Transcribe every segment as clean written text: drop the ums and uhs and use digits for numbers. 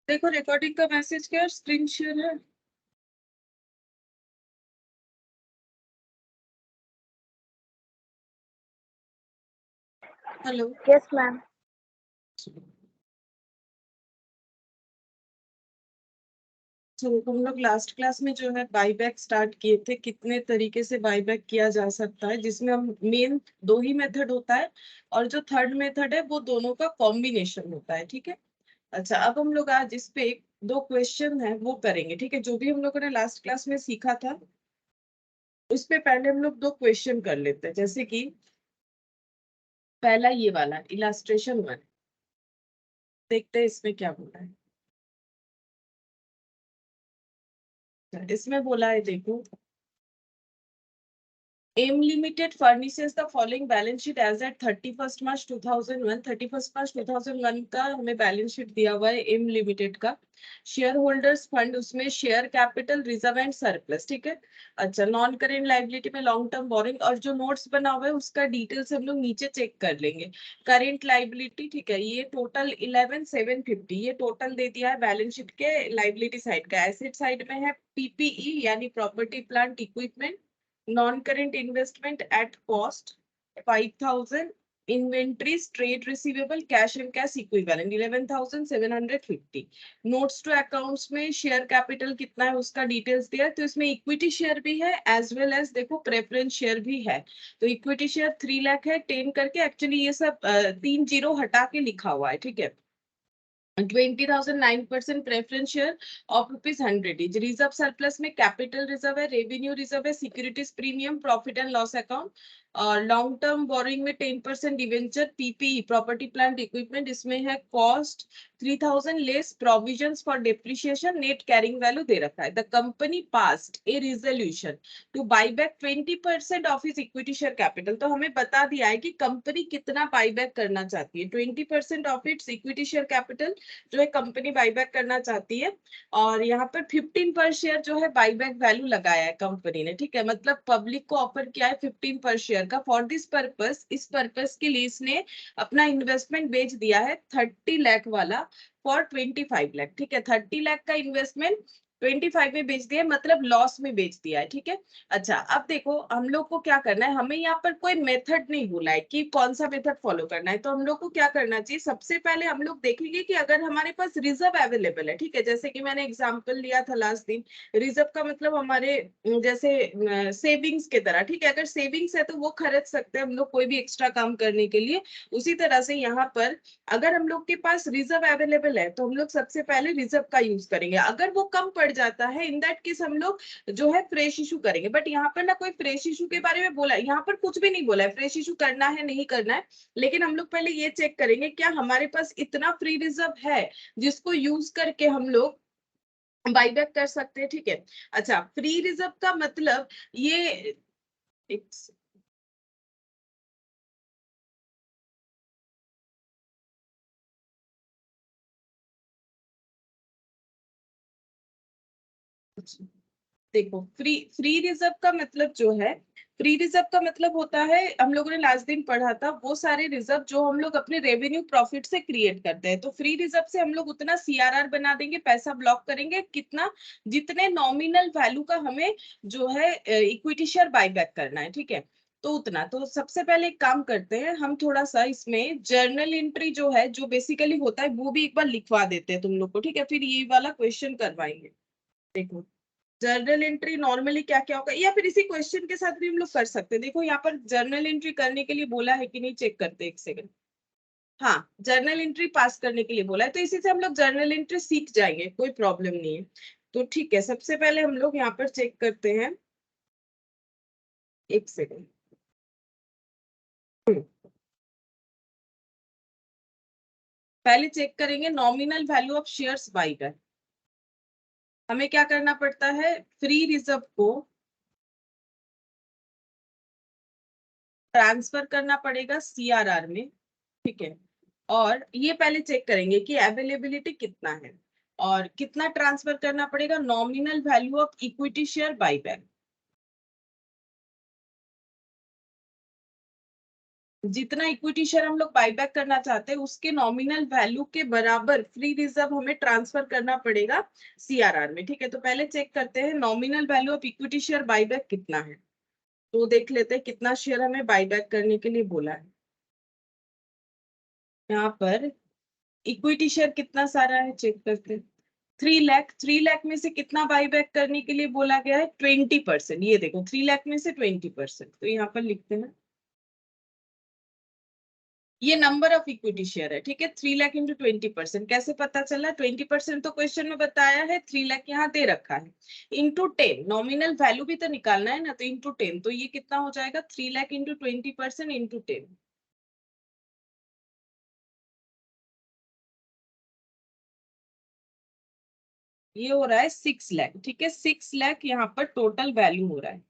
देखो रिकॉर्डिंग का मैसेज क्या स्क्रीन शेयर है। हेलो। Yes ma'am. चलो हम लोग लास्ट क्लास में जो है बाईबैक स्टार्ट किए थे, कितने तरीके से बाईबैक किया जा सकता है, जिसमें हम मेन दो ही मेथड होता है और जो थर्ड मेथड है वो दोनों का कॉम्बिनेशन होता है। ठीक है। अच्छा अब हम लोग आज इस पे दो क्वेश्चन है वो करेंगे। ठीक है। जो भी हम लोगों ने लास्ट क्लास में सीखा था उस पे पहले हम लोग दो क्वेश्चन कर लेते हैं। जैसे कि पहला ये वाला इलास्ट्रेशन वन, देखते हैं इसमें क्या बोला है। इसमें बोला है देखो, M limited furnishes the following balance sheet as at 31st March 2001। 31st March 2001 का हमें बैलेंस शीट दिया हुआ है एम लिमिटेड का। शेयर होल्डर्स फंड, उसमें share capital, reserve and surplus. ठीक है। अच्छा नॉन करेंट लाइबिलिटी में लॉन्ग टर्म बोरिंग, और जो नोट्स बना हुआ है उसका डिटेल्स हम लोग नीचे चेक कर लेंगे। करेंट लाइबिलिटी, ठीक है, ये टोटल 11,750 ये टोटल दे दिया है बैलेंस शीट के लाइबिलिटी साइड का। एसेट साइड में है पीपीई यानी property plant equipment, non current investment at cost 5,000, inventories, trade receivable, cash and cash equivalent 11,750। Notes to accounts में शेयर कैपिटल कितना है उसका डिटेल्स दिया है, तो इसमें इक्विटी शेयर भी है एज वेल एज देखो प्रेफरेंस शेयर भी है। तो इक्विटी शेयर 3 लाख है 10 करके, एक्चुअली ये सब 3 जीरो हटा के लिखा हुआ है। ठीक है। 20,000 9% preference share of ₹100 each reserve surplus में कैपिटल रिजर्व है, रेवेन्यू रिजर्व है, securities premium, profit and loss account, और लॉन्ग टर्म बोरिंग में 10% debenture, PPE property plant equipment, इसमें है cost 3,000 less provisions for depreciation, net carrying value दे रखा है। The company passed a resolution to buy back 20% of its equity share capital. तो हमें बता दिया है कि कंपनी कितना बाई बैक करना चाहती है, 20% of its equity share capital जो है कंपनी बाईबैक करना चाहती है, और यहाँ पर 15 पर शेयर जो है बाईबैक वैल्यू लगाया है कंपनी ने। ठीक है। मतलब पब्लिक को ऑफर किया है 15 पर शेयर का। फॉर दिस पर्पस, इस पर्पस के लिए इसने अपना इन्वेस्टमेंट बेच दिया है 30 लाख वाला फॉर 25 लाख। ठीक है। 30 लाख का इन्वेस्टमेंट 25 में बेच दिया, मतलब लॉस में बेच दिया है। ठीक है। अच्छा अब देखो हम लोग को क्या करना है, हमें यहाँ पर कोई मेथड नहीं बोला है कि कौन सा मेथड फॉलो करना है। तो हम लोग को क्या करना चाहिए, सबसे पहले हम लोग देखेंगे कि अगर हमारे पास रिजर्व अवेलेबल है। ठीक है। जैसे कि मैंने एग्जांपल लिया था लास्ट दिन, रिजर्व का मतलब हमारे जैसे सेविंग्स के तरह। ठीक है। अगर सेविंग्स है तो वो खर्च सकते हैं हम लोग कोई भी एक्स्ट्रा काम करने के लिए। उसी तरह से यहाँ पर अगर हम लोग के पास रिजर्व अवेलेबल है तो हम लोग सबसे पहले रिजर्व का यूज करेंगे। अगर वो कम पड़ जाता है इन दैट केस हम लोग जो है फ्रेश इशू करेंगे। बट यहाँ पर ना कोई फ्रेश इशू के बारे में बोला, यहाँ पर कुछ भी नहीं बोला है फ्रेश इशू करना है नहीं करना है। लेकिन हम लोग पहले ये चेक करेंगे क्या हमारे पास इतना फ्री रिजर्व है जिसको यूज करके हम लोग बाईबैक कर सकते हैं। ठीक है। अच्छा फ्री रिजर्व का मतलब ये एक देखो फ्री फ्री रिजर्व का मतलब जो है, फ्री रिजर्व का मतलब होता है, हम लोगों ने लास्ट दिन पढ़ा था, वो सारे रिजर्व जो हम लोग अपने रेवेन्यू प्रॉफिट से क्रिएट करते हैं। तो फ्री रिजर्व से हम लोग उतना सीआरआर बना देंगे, पैसा ब्लॉक करेंगे कितना, जितने नॉमिनल वैल्यू का हमें जो है इक्विटी शेयर बायबैक करना है। ठीक है। तो उतना, तो सबसे पहले एक काम करते हैं हम, थोड़ा सा इसमें जर्नल एंट्री जो है जो बेसिकली होता है वो भी एक बार लिखवा देते हैं तुम लोग को। ठीक है। फिर ये वाला क्वेश्चन करवाएंगे। देखो जर्नल एंट्री नॉर्मली क्या क्या होगा, या फिर इसी क्वेश्चन के साथ भी हम लोग कर सकते हैं। देखो यहाँ पर जर्नल एंट्री करने के लिए बोला है कि नहीं, चेक करते एक सेकंड। हाँ जर्नल एंट्री पास करने के लिए बोला है, तो इसी से हम लोग जर्नल एंट्री सीख जाएंगे, कोई प्रॉब्लम नहीं है। तो ठीक है, सबसे पहले हम लोग यहाँ पर चेक करते हैं, एक सेकंड। पहले चेक करेंगे nominal value of shares by back. हमें क्या करना पड़ता है, फ्री रिजर्व को ट्रांसफर करना पड़ेगा सीआरआर में। ठीक है। और ये पहले चेक करेंगे कि अवेलेबिलिटी कितना है, और कितना ट्रांसफर करना पड़ेगा, nominal value of equity share buyback. जितना इक्विटी शेयर हम लोग बाईबैक करना चाहते हैं उसके नॉमिनल वैल्यू के बराबर फ्री रिजर्व हमें ट्रांसफर करना पड़ेगा सीआरआर में। ठीक है, तो पहले चेक करते हैं nominal value of equity share buyback कितना है। तो देख लेते हैं कितना शेयर हमें बाईबैक करने के लिए बोला है। यहाँ पर इक्विटी शेयर कितना सारा है चेक करते हैं। 3 लाख, 3 लाख में से कितना बाईबैक करने के लिए बोला गया है? 20%। ये देखो 3 लाख में से 20%, तो यहाँ पर लिखते हैं ये नंबर ऑफ इक्विटी शेयर है। ठीक है, 3 लाख इंटू 20%। कैसे पता चला? 20% तो क्वेश्चन में बताया है, 3 लाख यहाँ दे रखा है। इंटू 10, नॉमिनल वैल्यू भी तो निकालना है ना, तो इंटू 10, तो ये कितना हो जाएगा? 3 लाख इंटू 20% इंटू 10। ये हो रहा है 6 लाख। ठीक है, 6 लाख यहाँ पर टोटल वैल्यू हो रहा है।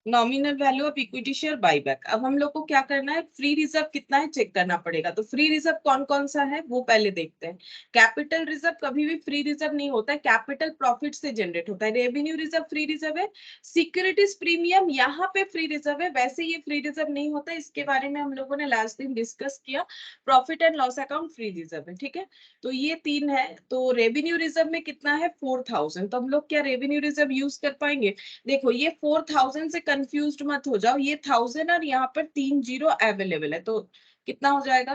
Nominal value of equity share buyback. अब हम लोग को क्या करना है? फ्री रिजर्व कितना है चेक करना पड़ेगा। तो फ्री रिजर्व कौन कौन सा है वो पहले देखते हैं। कैपिटल रिजर्व कभी भी फ्री रिजर्व नहीं होता है, कैपिटल प्रॉफिट से जनरेट होता है। रेवेन्यू रिजर्व फ्री रिजर्व है। सिक्योरिटीज प्रीमियम यहाँ पे फ्री रिजर्व है, वैसे ये फ्री रिजर्व नहीं होता, इसके बारे में हम लोगों ने लास्ट दिन डिस्कस किया। Profit and loss account free reserve है। ठीक है, तो ये 3 है। तो रेवेन्यू रिजर्व में कितना है? 4000। तो हम लोग क्या रेवेन्यू रिजर्व यूज कर पाएंगे? देखो ये 4000 से कंफ्यूज मत हो जाओ, ये 1000 और यहाँ पर 3 जीरो अवेलेबल है, तो कितना हो जाएगा?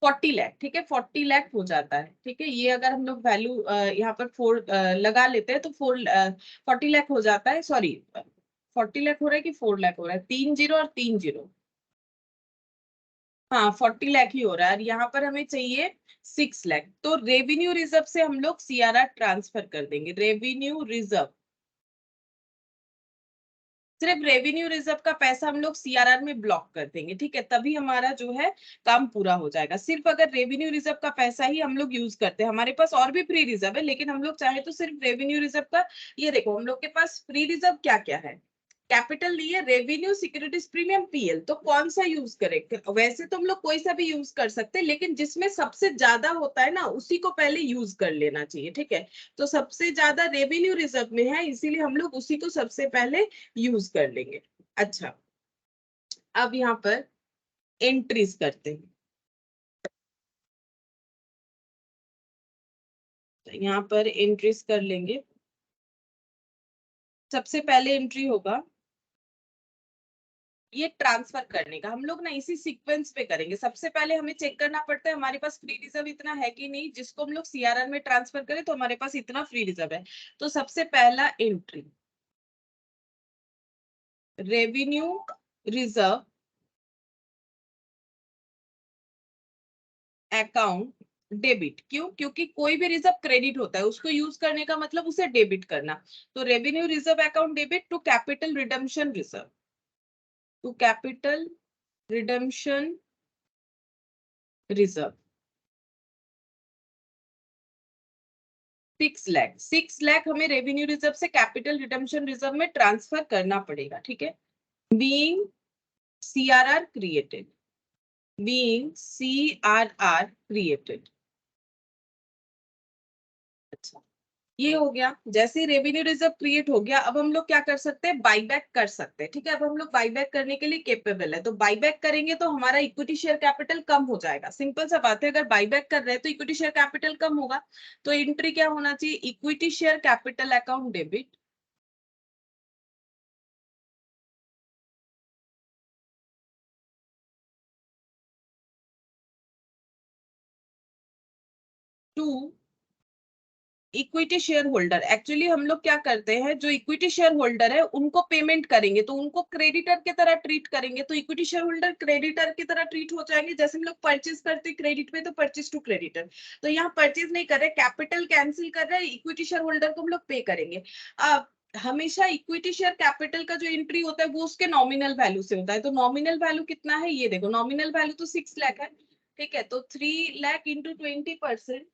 40 लाख। ठीक है, 40 लाख हो जाता है। ठीक है, ये अगर हम लोग वैल्यू यहाँ पर 4 लगा लेते हैं तो 40 लाख हो जाता है। सॉरी, 40 लाख हो रहा है कि 4 लाख हो रहा है? 3 जीरो और 3 जीरो, हाँ 40 लाख ही हो रहा है। और यहाँ पर हमें चाहिए 6 लाख, तो रेवेन्यू रिजर्व से हम लोग सीआरआर ट्रांसफर कर देंगे। रेवेन्यू रिजर्व, सिर्फ रेवेन्यू रिजर्व का पैसा हम लोग सीआरआर में ब्लॉक कर देंगे। ठीक है, तभी हमारा जो है काम पूरा हो जाएगा। सिर्फ अगर रेवेन्यू रिजर्व का पैसा ही हम लोग यूज करते हैं, हमारे पास और भी फ्री रिजर्व है, लेकिन हम लोग चाहे तो सिर्फ रेवेन्यू रिजर्व का। ये देखो हम लोग के पास फ्री रिजर्व क्या क्या है, कैपिटल नहीं है, रेवेन्यू, सिक्योरिटीज प्रीमियम, पीएल। तो कौन सा यूज करें? वैसे तो हम लोग कोई सा भी यूज कर सकते हैं, लेकिन जिसमें सबसे ज्यादा होता है ना उसी को पहले यूज कर लेना चाहिए। ठीक है, तो सबसे ज्यादा रेवेन्यू रिजर्व में है, इसीलिए हम लोग उसी को सबसे पहले यूज कर लेंगे। अच्छा, अब यहाँ पर एंट्रीज करते हैं। तो यहाँ पर एंट्रीज कर लेंगे। सबसे पहले एंट्री होगा ये ट्रांसफर करने का। हम लोग ना इसी सीक्वेंस पे करेंगे। सबसे पहले हमें चेक करना पड़ता है हमारे पास फ्री रिजर्व इतना है कि नहीं, जिसको हम लोग सीआरआर में ट्रांसफर करें तो हमारे पास इतना फ्री रिजर्व है। तो सबसे पहला entry, revenue reserve account debit. क्यों? क्योंकि कोई भी रिजर्व क्रेडिट होता है, उसको यूज करने का मतलब उसे डेबिट करना। तो revenue reserve account debit to capital redemption reserve, to capital redemption reserve 6 lakh. 6 lakh हमें रेवेन्यू रिजर्व से कैपिटल रिडम्पशन रिजर्व में ट्रांसफर करना पड़ेगा। ठीक है, being CRR created, being CRR created. अच्छा, ये हो गया। जैसे ही रेवेन्यू रिजर्व क्रिएट हो गया, अब हम लोग क्या कर सकते हैं? बाईबैक कर सकते हैं। ठीक है, अब हम लोग बाईबैक करने के लिए केपेबल है, तो बाईबैक करेंगे तो हमारा इक्विटी शेयर कैपिटल कम हो जाएगा। सिंपल सा बात है, अगर बाईबैक कर रहे हैं तो इक्विटी शेयर कैपिटल कम होगा। तो एंट्री क्या होना चाहिए? Equity share capital account debit to equity share holder. Actually हम लोग क्या करते हैं, जो इक्विटी शेयर होल्डर है उनको पेमेंट करेंगे तो उनको क्रेडिटर की तरह ट्रीट करेंगे। तो इक्विटी शेयर होल्डर क्रेडिटर की तरह ट्रीट हो जाएंगे। जैसे हम लोग परचेज करते हैं क्रेडिट में, तो परचेज टू क्रेडिटर। तो यहाँ परचेज नहीं कर रहे, कैपिटल कैंसिल कर रहे हैं, इक्विटी शेयर होल्डर को हम लोग पे करेंगे। अब हमेशा इक्विटी शेयर कैपिटल का जो एंट्री होता है वो उसके नॉमिनल वैल्यू से होता है। तो नॉमिनल वैल्यू कितना है? ये देखो, नॉमिनल वैल्यू तो 6 लाख है। ठीक है, तो 3 लाख इंटू 20%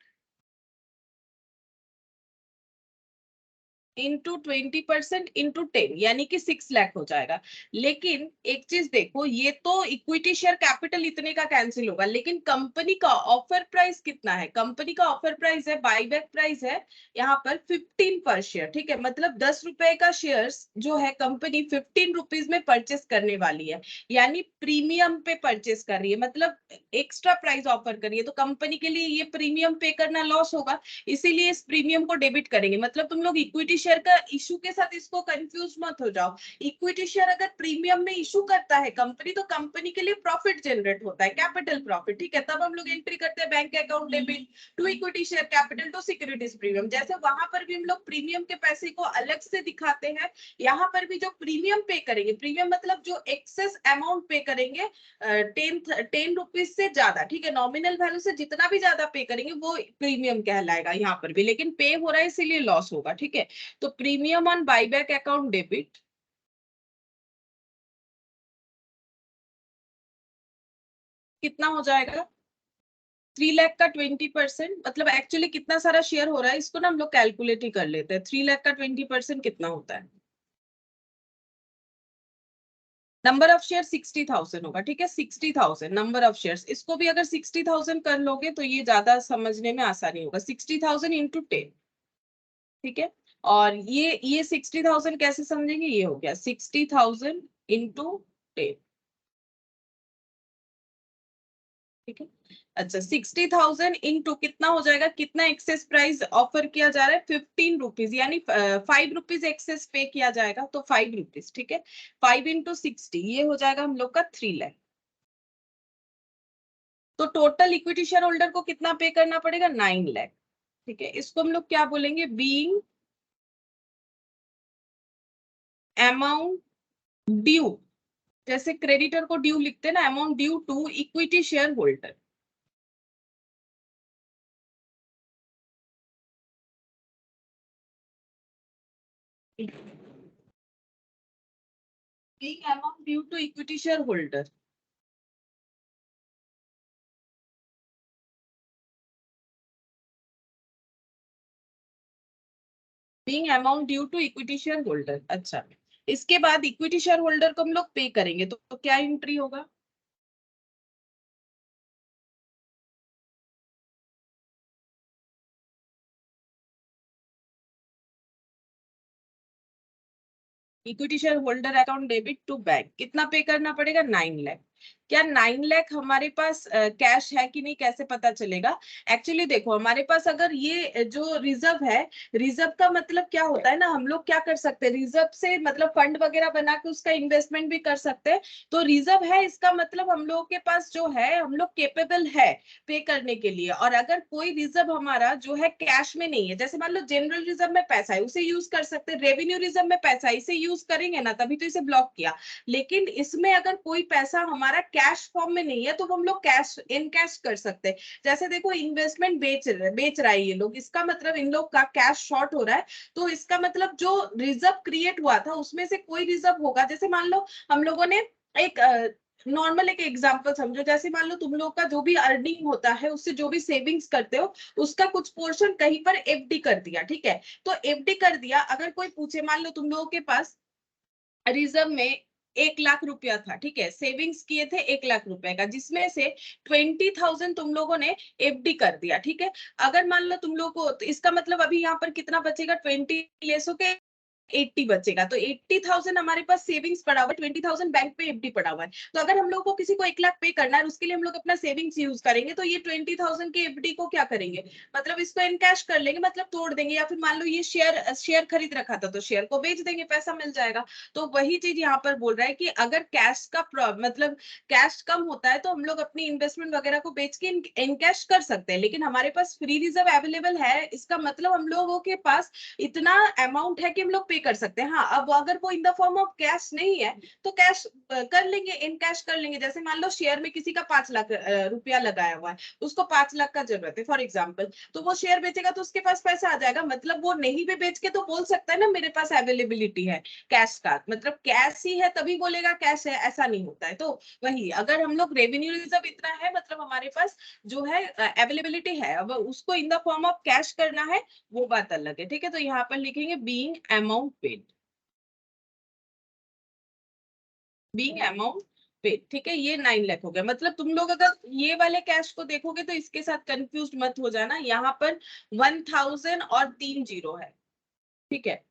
इंटू 20% इंटू 10 यानी कि 6 लाख हो जाएगा। लेकिन एक चीज देखो, ये तो इक्विटी शेयर कैपिटल इतने का कैंसिल होगा, लेकिन कंपनी का ऑफर प्राइस कितना है? कंपनी का ऑफर प्राइस है, बाईबैक प्राइस है यहाँ पर 15 पर शेयर, ठीक है। मतलब 10 रुपए का शेयर्स जो है कंपनी 15 रुपीज में परचेस करने वाली है, यानी प्रीमियम पे परचेस कर रही है, मतलब एक्स्ट्रा प्राइस ऑफर कर रही है। तो कंपनी के लिए ये प्रीमियम पे करना लॉस होगा, इसीलिए इस प्रीमियम को डेबिट करेंगे। मतलब तुम लोग इक्विटी शेयर का इशू के साथ इसको कंफ्यूज मत हो जाओ। इक्विटी शेयर अगर प्रीमियम में इशू करता है कंपनी, तो कंपनी के लिए प्रॉफिट जनरेट होता है, कैपिटल प्रॉफिट, ठीक है। तब हम लोग एंट्री करते हैं bank account debit to equity share capital to securities premium. जैसे वहां पर भी हम लोग प्रीमियम के पैसे को अलग से दिखाते हैं, यहाँ पर भी जो प्रीमियम पे करेंगे, प्रीमियम मतलब जो एक्सेस अमाउंट पे करेंगे 10 रुपीज से ज्यादा, ठीक है, नॉमिनल वैल्यू से जितना भी ज्यादा पे करेंगे वो प्रीमियम कहलाएगा यहाँ पर भी। लेकिन पे हो रहा है इसीलिए लॉस होगा, ठीक है। तो premium on buyback account debit कितना हो जाएगा? 3 लाख का 20%, मतलब एक्चुअली कितना सारा शेयर हो रहा है इसको ना हम लोग कैलकुलेट ही कर लेते हैं। 3 लाख का 20% कितना होता है? नंबर ऑफ शेयर 60,000 होगा, ठीक है। 60,000 नंबर ऑफ शेयर्स, इसको भी अगर 60,000 कर लोगे तो ये ज्यादा समझने में आसानी होगा। 60,000 इंटू 10, ठीक है। और ये 60,000 कैसे समझेंगे? ये हो गया 60,000 इंटू 10, ठीक है। अच्छा, 60,000 इंटू कितना हो जाएगा? कितना एक्सेस प्राइस ऑफर किया जा रहा है? 15 रुपीज, यानी 5 रुपीज एक्सेस पे किया जाएगा, तो 5 रुपीज, ठीक है। 5 इंटू 60 ये हो जाएगा हम लोग का 3 लाख। तो टोटल इक्विटी शेयर होल्डर को कितना पे करना पड़ेगा? 9 लाख, ठीक है। इसको हम लोग क्या बोलेंगे? बीइंग अमाउंट ड्यू, जैसे क्रेडिटर को ड्यू लिखते हैं ना, amount due to equity share holder. Being amount due to equity share holder, being amount due to equity share holder. अच्छा, इसके बाद इक्विटी शेयर होल्डर को हम लोग पे करेंगे, तो क्या एंट्री होगा? Equity share holder account debit to bank, कितना पे करना पड़ेगा? 9 लाख। क्या 9 लाख हमारे पास कैश है कि नहीं, कैसे पता चलेगा? एक्चुअली देखो, हमारे पास अगर ये जो रिजर्व है, रिजर्व का मतलब क्या होता है ना, हम लोग क्या कर सकते हैं, रिजर्व से मतलब फंड वगैरह बना के उसका इन्वेस्टमेंट भी कर सकते हैं। तो रिजर्व है, इसका मतलब हम लोगों के पास जो है, हम लोग केपेबल है पे करने के लिए। और अगर कोई रिजर्व हमारा जो है कैश में नहीं है, जैसे मान लो जनरल रिजर्व में पैसा है, उसे यूज कर सकते हैं। रेवेन्यू रिजर्व में पैसा है, इसे यूज करेंगे ना, तभी तो इसे ब्लॉक किया। लेकिन इसमें अगर कोई पैसा हमारा कैश फॉर्म में नहीं है, तो हम लोग कैश इन कैश कर सकते हैं। जैसे देखो, इन्वेस्टमेंट बेच रहा है ये लोग, इसका मतलब इन लोग का कैश शॉर्ट हो रहा है। तो इसका मतलब जो रिजर्व क्रिएट हुआ था उसमें से कोई रिजर्व होगा। जैसे मान लो हम लोगों ने एक नॉर्मल एक एग्जांपल समझो, जैसे मान लो तुम लोग का जो भी अर्निंग होता है, उससे जो भी सेविंग्स करते हो, उसका कुछ पोर्शन कहीं पर एफडी कर दिया, ठीक है। तो एफडी कर दिया, अगर कोई पूछे, मान लो तुम लोगों के पास रिजर्व में 1 लाख रुपया था, ठीक है, सेविंग्स किए थे 1 लाख रुपए का, जिसमें से 20,000 तुम लोगों ने एफडी कर दिया, ठीक है। अगर मान लो तुम लोग को, तो इसका मतलब अभी यहाँ पर कितना बचेगा? 20 लेस होके 80 बचेगा। तो 80,000 हमारे पास सेविंग्स पड़ा हुआ है, 20,000 बैंक पे एफडी पड़ा हुआ है। तो अगर हम लोग को किसी को 1 लाख पे करना है, उसके लिए हम लोग अपना सेविंग्स यूज करेंगे, तो ये 20,000 के एफडी को क्या करेंगे? मतलब इसको इनकैश कर लेंगे, मतलब तोड़ देंगे। या फिर मान लो ये शेयर खरीद रखा था, तो शेयर को बेच देंगे, पैसा मिल जाएगा। तो वही चीज यहाँ पर बोल रहा है कि अगर कैश का मतलब कैश कम होता है, तो हम लोग अपनी इन्वेस्टमेंट वगैरह को बेच के इनकैश कर सकते हैं। लेकिन हमारे पास फ्री रिजर्व अवेलेबल है, इसका मतलब हम लोगों के पास इतना अमाउंट है कि हम लोग पे कर सकते हैं। हाँ, अब अगर वो in the form of cash नहीं है तो कैश कर लेंगे, इन कैश कर लेंगे। जैसे मान लो शेयर में किसी का 5 लाख रुपया लगाया हुआ है, उसको 5 लाख का जरूरत है फॉर एग्जाम्पल, तो वो शेयर बेचेगा तो उसके पास पैसा आ जाएगा। मतलब वो नहीं भी बेच के तो बोल सकता है ना मेरे पास अवेलेबिलिटी है कैश का, मतलब कैश ही है तभी बोलेगा कैश है, ऐसा नहीं होता है। तो वही अगर हम लोग रेवेन्यू रिजर्व इतना है, मतलब हमारे पास जो है अवेलेबिलिटी है, अब उसको in the form of cash करना है वो बात अलग है। ठीक है, तो यहाँ पर लिखेंगे being amount paid, being amount paid. ठीक है, ये 9 लाख हो गया। मतलब तुम लोग अगर ये वाले कैश को देखोगे तो इसके साथ कंफ्यूज मत हो जाना, यहाँ पर 1000 और 3 जीरो है। ठीक है,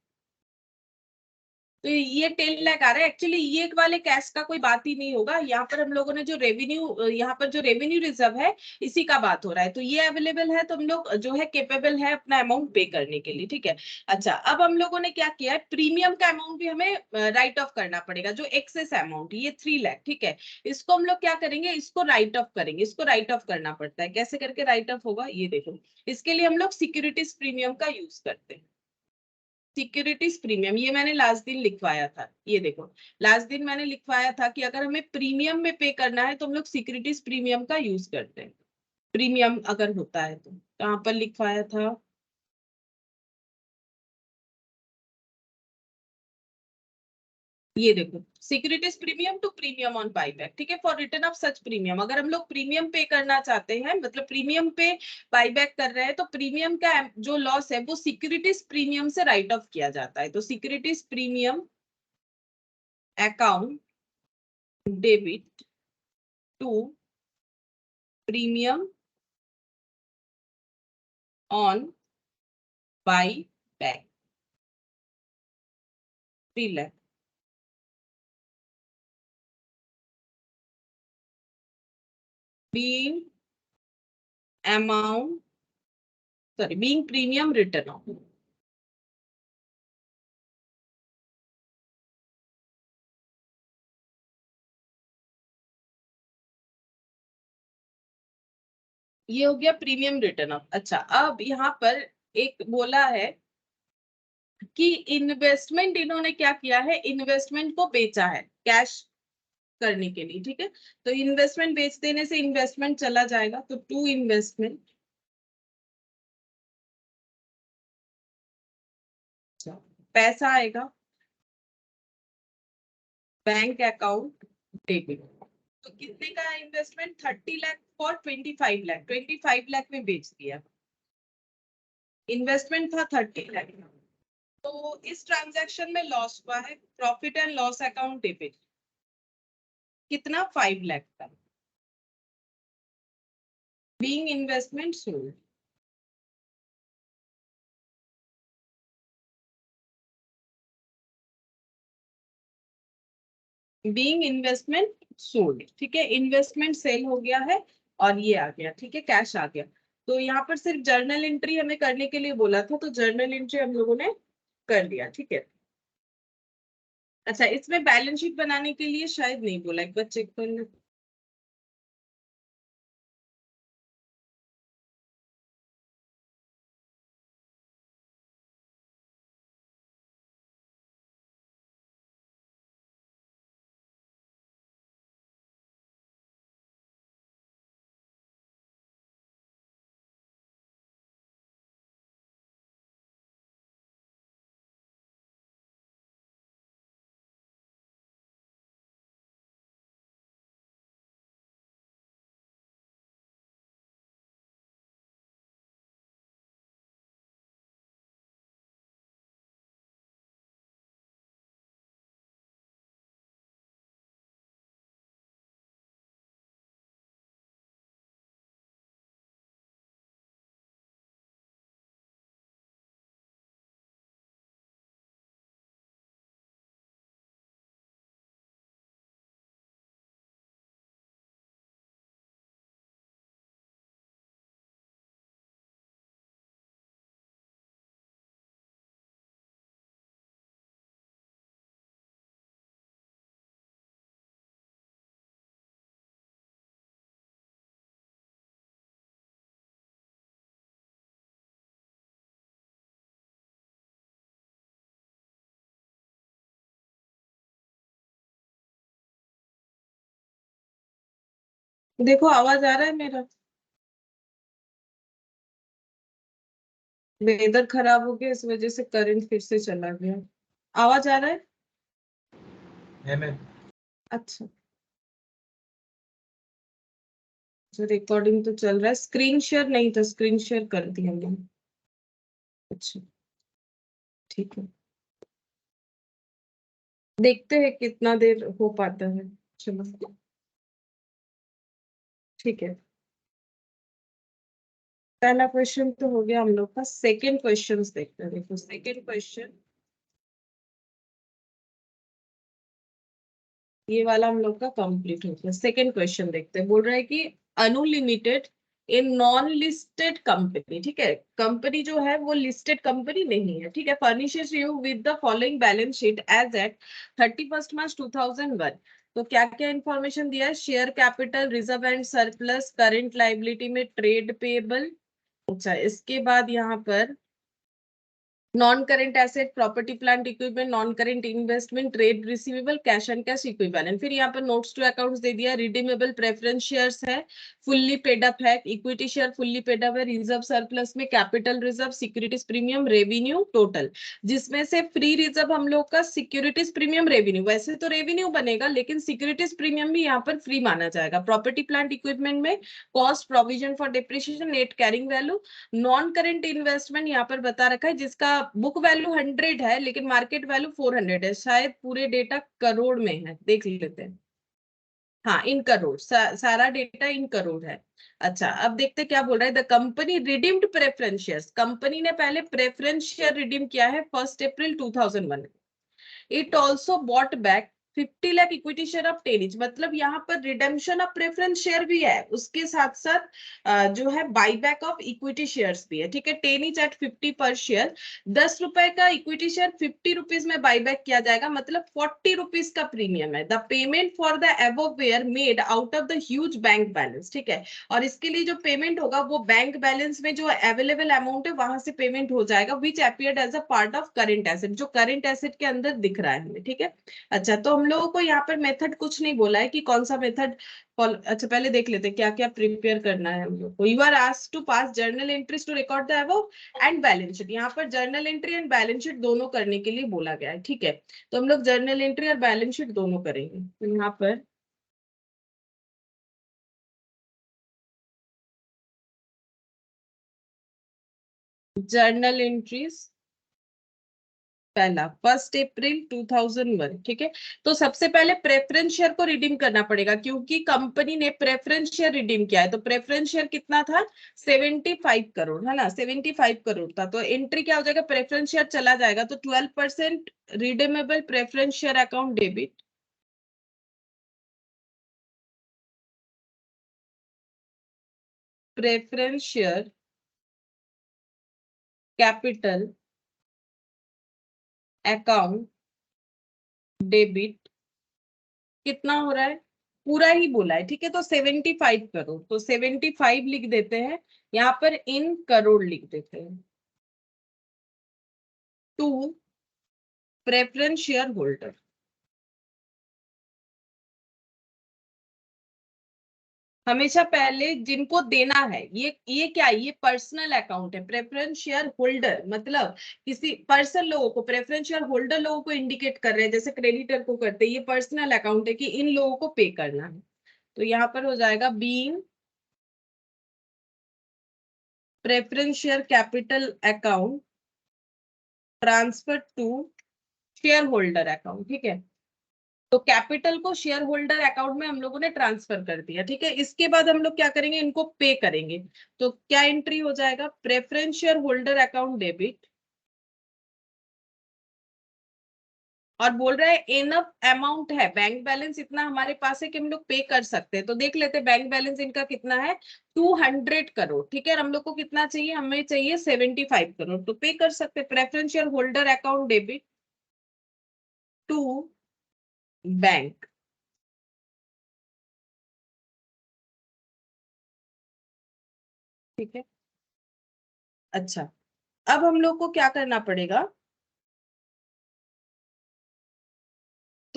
तो ये 10 लाख आ रहा है। एक्चुअली ये वाले कैश का कोई बात ही नहीं होगा, यहाँ पर हम लोगों ने जो रेवेन्यू, यहाँ पर जो रेवेन्यू रिजर्व है इसी का बात हो रहा है। तो ये अवेलेबल है तो हम लोग जो है केपेबल है अपना अमाउंट पे करने के लिए। ठीक है, अच्छा अब हम लोगों ने क्या किया है, प्रीमियम का अमाउंट भी हमें राइट ऑफ करना पड़ेगा, जो एक्सेस अमाउंट ये 3 लाख। ठीक है, इसको हम लोग क्या करेंगे, इसको राइट ऑफ करेंगे, इसको राइट ऑफ करना पड़ता है। कैसे करके राइट ऑफ होगा ये देखो, इसके लिए हम लोग सिक्योरिटीज प्रीमियम का यूज करते हैं। सिक्योरिटीज प्रीमियम ये मैंने लास्ट दिन लिखवाया था, ये देखो लास्ट दिन मैंने लिखवाया था कि अगर हमें प्रीमियम में पे करना है तो हम लोग सिक्योरिटीज प्रीमियम का यूज करते हैं। प्रीमियम अगर होता है तो कहाँ पर लिखवाया था, ये देखो securities premium to premium on buyback. ठीक है, for return of such premium, अगर हम लोग प्रीमियम पे करना चाहते हैं, मतलब प्रीमियम पे बाईबैक कर रहे हैं, तो प्रीमियम का जो लॉस है वो सिक्योरिटीज प्रीमियम से राइट ऑफ किया जाता है। तो securities premium account debit to premium on buy back 3 lakh, being amount, sorry, being premium written off, ये हो गया प्रीमियम रिटर्न ऑफ। अच्छा अब यहाँ पर एक बोला है कि इन्वेस्टमेंट इन्होंने क्या किया है, इन्वेस्टमेंट को बेचा है कैश करने के लिए। ठीक है, तो इन्वेस्टमेंट बेच देने से इन्वेस्टमेंट चला जाएगा, तो टू इन्वेस्टमेंट पैसा आएगा बैंक अकाउंट डेबिट। तो कितने का इन्वेस्टमेंट, 30 लाख फॉर 25 लाख, 25 लाख में बेच दिया। इन्वेस्टमेंट था 30 लाख, तो इस ट्रांजैक्शन में लॉस हुआ है, profit and loss account debit कितना, 5 लाख का। Being investment sold, being investment sold. ठीक है, इन्वेस्टमेंट सेल हो गया है और ये आ गया। ठीक है, कैश आ गया। तो यहाँ पर सिर्फ जर्नल एंट्री हमें करने के लिए बोला था, तो जर्नल एंट्री हम लोगों ने कर लिया। ठीक है, अच्छा इसमें बैलेंस शीट बनाने के लिए शायद नहीं बोला, एक बार चेक करना। देखो आवाज आ रहा है मेरा? वेदर खराब हो गया, इस वजह से करंट फिर से चला गया। आवाज आ रहा है? मैम। अच्छा, रिकॉर्डिंग तो चल रहा है, स्क्रीन शेयर नहीं था, स्क्रीन शेयर कर दिया मैंने। अच्छा, ठीक है, देखते हैं कितना देर हो पाता है। चलो, ठीक है। पहला क्वेश्चन तो हो गया हम लोग का, सेकंड क्वेश्चन देखते हैं। देखो सेकंड क्वेश्चन, ये वाला हम लोग का कंप्लीट हो गया। सेकंड क्वेश्चन देखते हैं। बोल रहा है कि Anu limited in non listed company, ठीक है, कंपनी जो है वो लिस्टेड कंपनी नहीं है, ठीक है, furnishes you with the following balance sheet as at 31 March 2001। तो क्या क्या इंफॉर्मेशन दिया है? Share capital, reserve and surplus, current liability में ट्रेड पेबल। अच्छा, इसके बाद यहाँ पर non current asset, property plant equipment, non current investment, trade receivable, cash and cash equivalent. फिर यहाँ पर नोट्स टू अकाउंट्स दे दिया, रिडीमेबल प्रेफरेंस शेयर्स है, फुल्ली पेड अप है, equity share fully paid up है, रिजर्व सरप्लस में capital reserve, securities premium, revenue total, जिसमें से फ्री रिजर्व हम लोग का सिक्योरिटीज प्रीमियम रेवेन्यू, वैसे तो रेवेन्यू बनेगा लेकिन सिक्योरिटीज प्रीमियम भी यहाँ पर फ्री माना जाएगा। प्रॉपर्टी प्लांट इक्विपमेंट में cost, provision for depreciation, net carrying value. Non current investment यहाँ पर बता रखा है, जिसका बुक वैल्यू 100 है लेकिन मार्केट वैल्यू 400 है, शायद पूरे डेटा करोड़ में है, देख लेते हैं। हाँ, इन करोड़, सारा डेटा इन करोड़ है। अच्छा, अब देखते क्या बोल रहा है। The company redeemed preference shares, company ने पहले प्रेफरेंस शेयर रिडीम किया है 1 April 2001। It also bought back 50 lakh equity share of ten each, मतलब यहाँ पर रिडेम्पशन ऑफ प्रेफरेंस शेयर भी है, उसके साथ साथ जो है बाईबैक ऑफ इक्विटी शेयर्स भी है, ठीक है। टेनिज एट 50 पर शेयर, 10 रुपए का इक्विटी शेयर 50 रुपीज में बाईबैक किया जाएगा, मतलब 40 रुपीज का प्रीमियम है। The payment for the above were made out of the huge bank balance, ठीक है, और इसके लिए जो पेमेंट होगा वो बैंक बैलेंस में जो अवेलेबल अमाउंट है वहां से पेमेंट हो जाएगा, which appeared as a part of current asset, जो करंट एसेट के अंदर दिख रहा है हमें, ठीक है। अच्छा, तो हम लोगों को यहाँ पर मेथड कुछ नहीं बोला है कि कौन सा मेथड। अच्छा, पहले देख लेते हैं क्या क्या प्रिपेयर करना है हम लोग को। You are asked to pass journal entries to record the above and balance sheet, यहाँ पर journal entry and balance sheet दोनों करने के लिए बोला गया है, ठीक है। तो हम लोग जर्नल एंट्री और बैलेंस शीट दोनों करेंगे। तो यहाँ पर जर्नल एंट्रीज, पहला 1 अप्रैल 2001, ठीक है। तो सबसे पहले प्रेफरेंस शेयर को रिडीम करना पड़ेगा, क्योंकि कंपनी ने प्रेफरेंस शेयर रिडीम किया है। तो प्रेफरेंस शेयर कितना था? 75 करोड़, है ना, 75 करोड़ था। तो एंट्री क्या हो जाएगा? प्रेफरेंस शेयर चला जाएगा, तो 12% redeemable preference share account debit, preference share capital account debit, कितना हो रहा है? पूरा ही बोला है, ठीक है। तो 75 करोड़, तो 75 लिख देते हैं, यहाँ पर इन करोड़ लिख देते हैं। टू प्रेफरेंस शेयर होल्डर, हमेशा पहले जिनको देना है, ये क्या है? ये पर्सनल अकाउंट है। प्रेफरेंस शेयर होल्डर मतलब किसी पर्सन लोगों को, प्रेफरेंस शेयर होल्डर लोगों को इंडिकेट कर रहे हैं, जैसे क्रेडिटर को करते हैं। ये पर्सनल अकाउंट है कि इन लोगों को पे करना है। तो यहाँ पर हो जाएगा being preference share capital account transfer to share holder account, ठीक है। तो कैपिटल को शेयर होल्डर अकाउंट में हम लोगों ने ट्रांसफर कर दिया, ठीक है। इसके बाद हम लोग क्या करेंगे? इनको पे करेंगे। तो क्या एंट्री हो जाएगा? Preference share holder account debit, और बोल रहा है इनफ अमाउंट है, बैंक बैलेंस इतना हमारे पास है कि हम लोग पे कर सकते हैं। तो देख लेते हैं बैंक बैलेंस इनका कितना है, 200 करोड़, ठीक है। और हम लोग को कितना चाहिए? हमें चाहिए 75 करोड़, तो पे कर सकते हैं। Preference share holder account debit to bank, ठीक है। अच्छा, अब हम लोग को क्या करना पड़ेगा?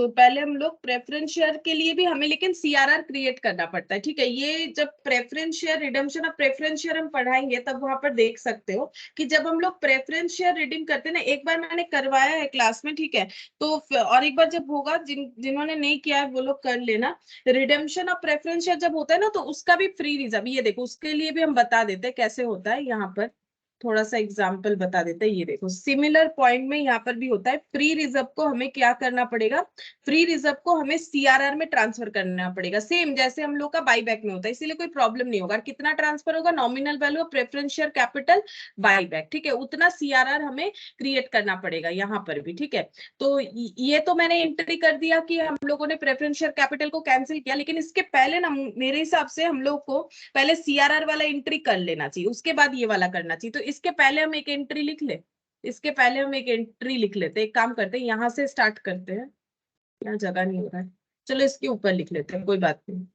तो पहले हम लोग प्रेफरेंस शेयर के लिए भी हमें लेकिन सीआरआर क्रिएट करना पड़ता है, ठीक है। ये जब preference share redemption of preference share हम पढ़ाएंगे तब वहां पर देख सकते हो कि जब हम लोग प्रेफरेंस शेयर रिडीम करते हैं ना, एक बार मैंने करवाया है क्लास में, ठीक है, तो और एक बार जब होगा, जिन्होंने नहीं किया है वो लोग कर लेना। रिडम्पशन ऑफ प्रेफरेंस शेयर जब होता है ना, तो उसका भी फ्री रिजर्व, ये देखो उसके लिए भी हम बता देते हैं कैसे होता है। यहाँ पर थोड़ा सा एग्जाम्पल बता देते हैं, ये देखो सिमिलर पॉइंट में यहाँ पर भी होता है। फ्री रिजर्व को हमें क्या करना पड़ेगा, फ्री रिजर्व को हमें सीआरआर में ट्रांसफर करना पड़ेगा, सेम जैसे हम लोग का बाईबैक में होता है, इसीलिए कोई प्रॉब्लम नहीं होगा। कितना ट्रांसफर होगा, nominal value of preference share capital buyback, ठीक है, उतना सीआरआर हमें क्रिएट करना पड़ेगा यहाँ पर भी, ठीक है। तो ये तो मैंने एंट्री कर दिया कि हम लोगों ने प्रेफरेंस शेयर कैपिटल को कैंसिल किया, लेकिन इसके पहले ना मेरे हिसाब से हम लोग को पहले सीआरआर वाला एंट्री कर लेना चाहिए, उसके बाद ये वाला करना चाहिए। तो इसके पहले हम एक एंट्री लिख ले, इसके पहले हम एक एंट्री लिख लेते हैं। एक काम करते हैं, यहाँ से स्टार्ट करते हैं, यहाँ जगह नहीं हो रहा है, चलो इसके ऊपर लिख लेते हैं, कोई बात नहीं,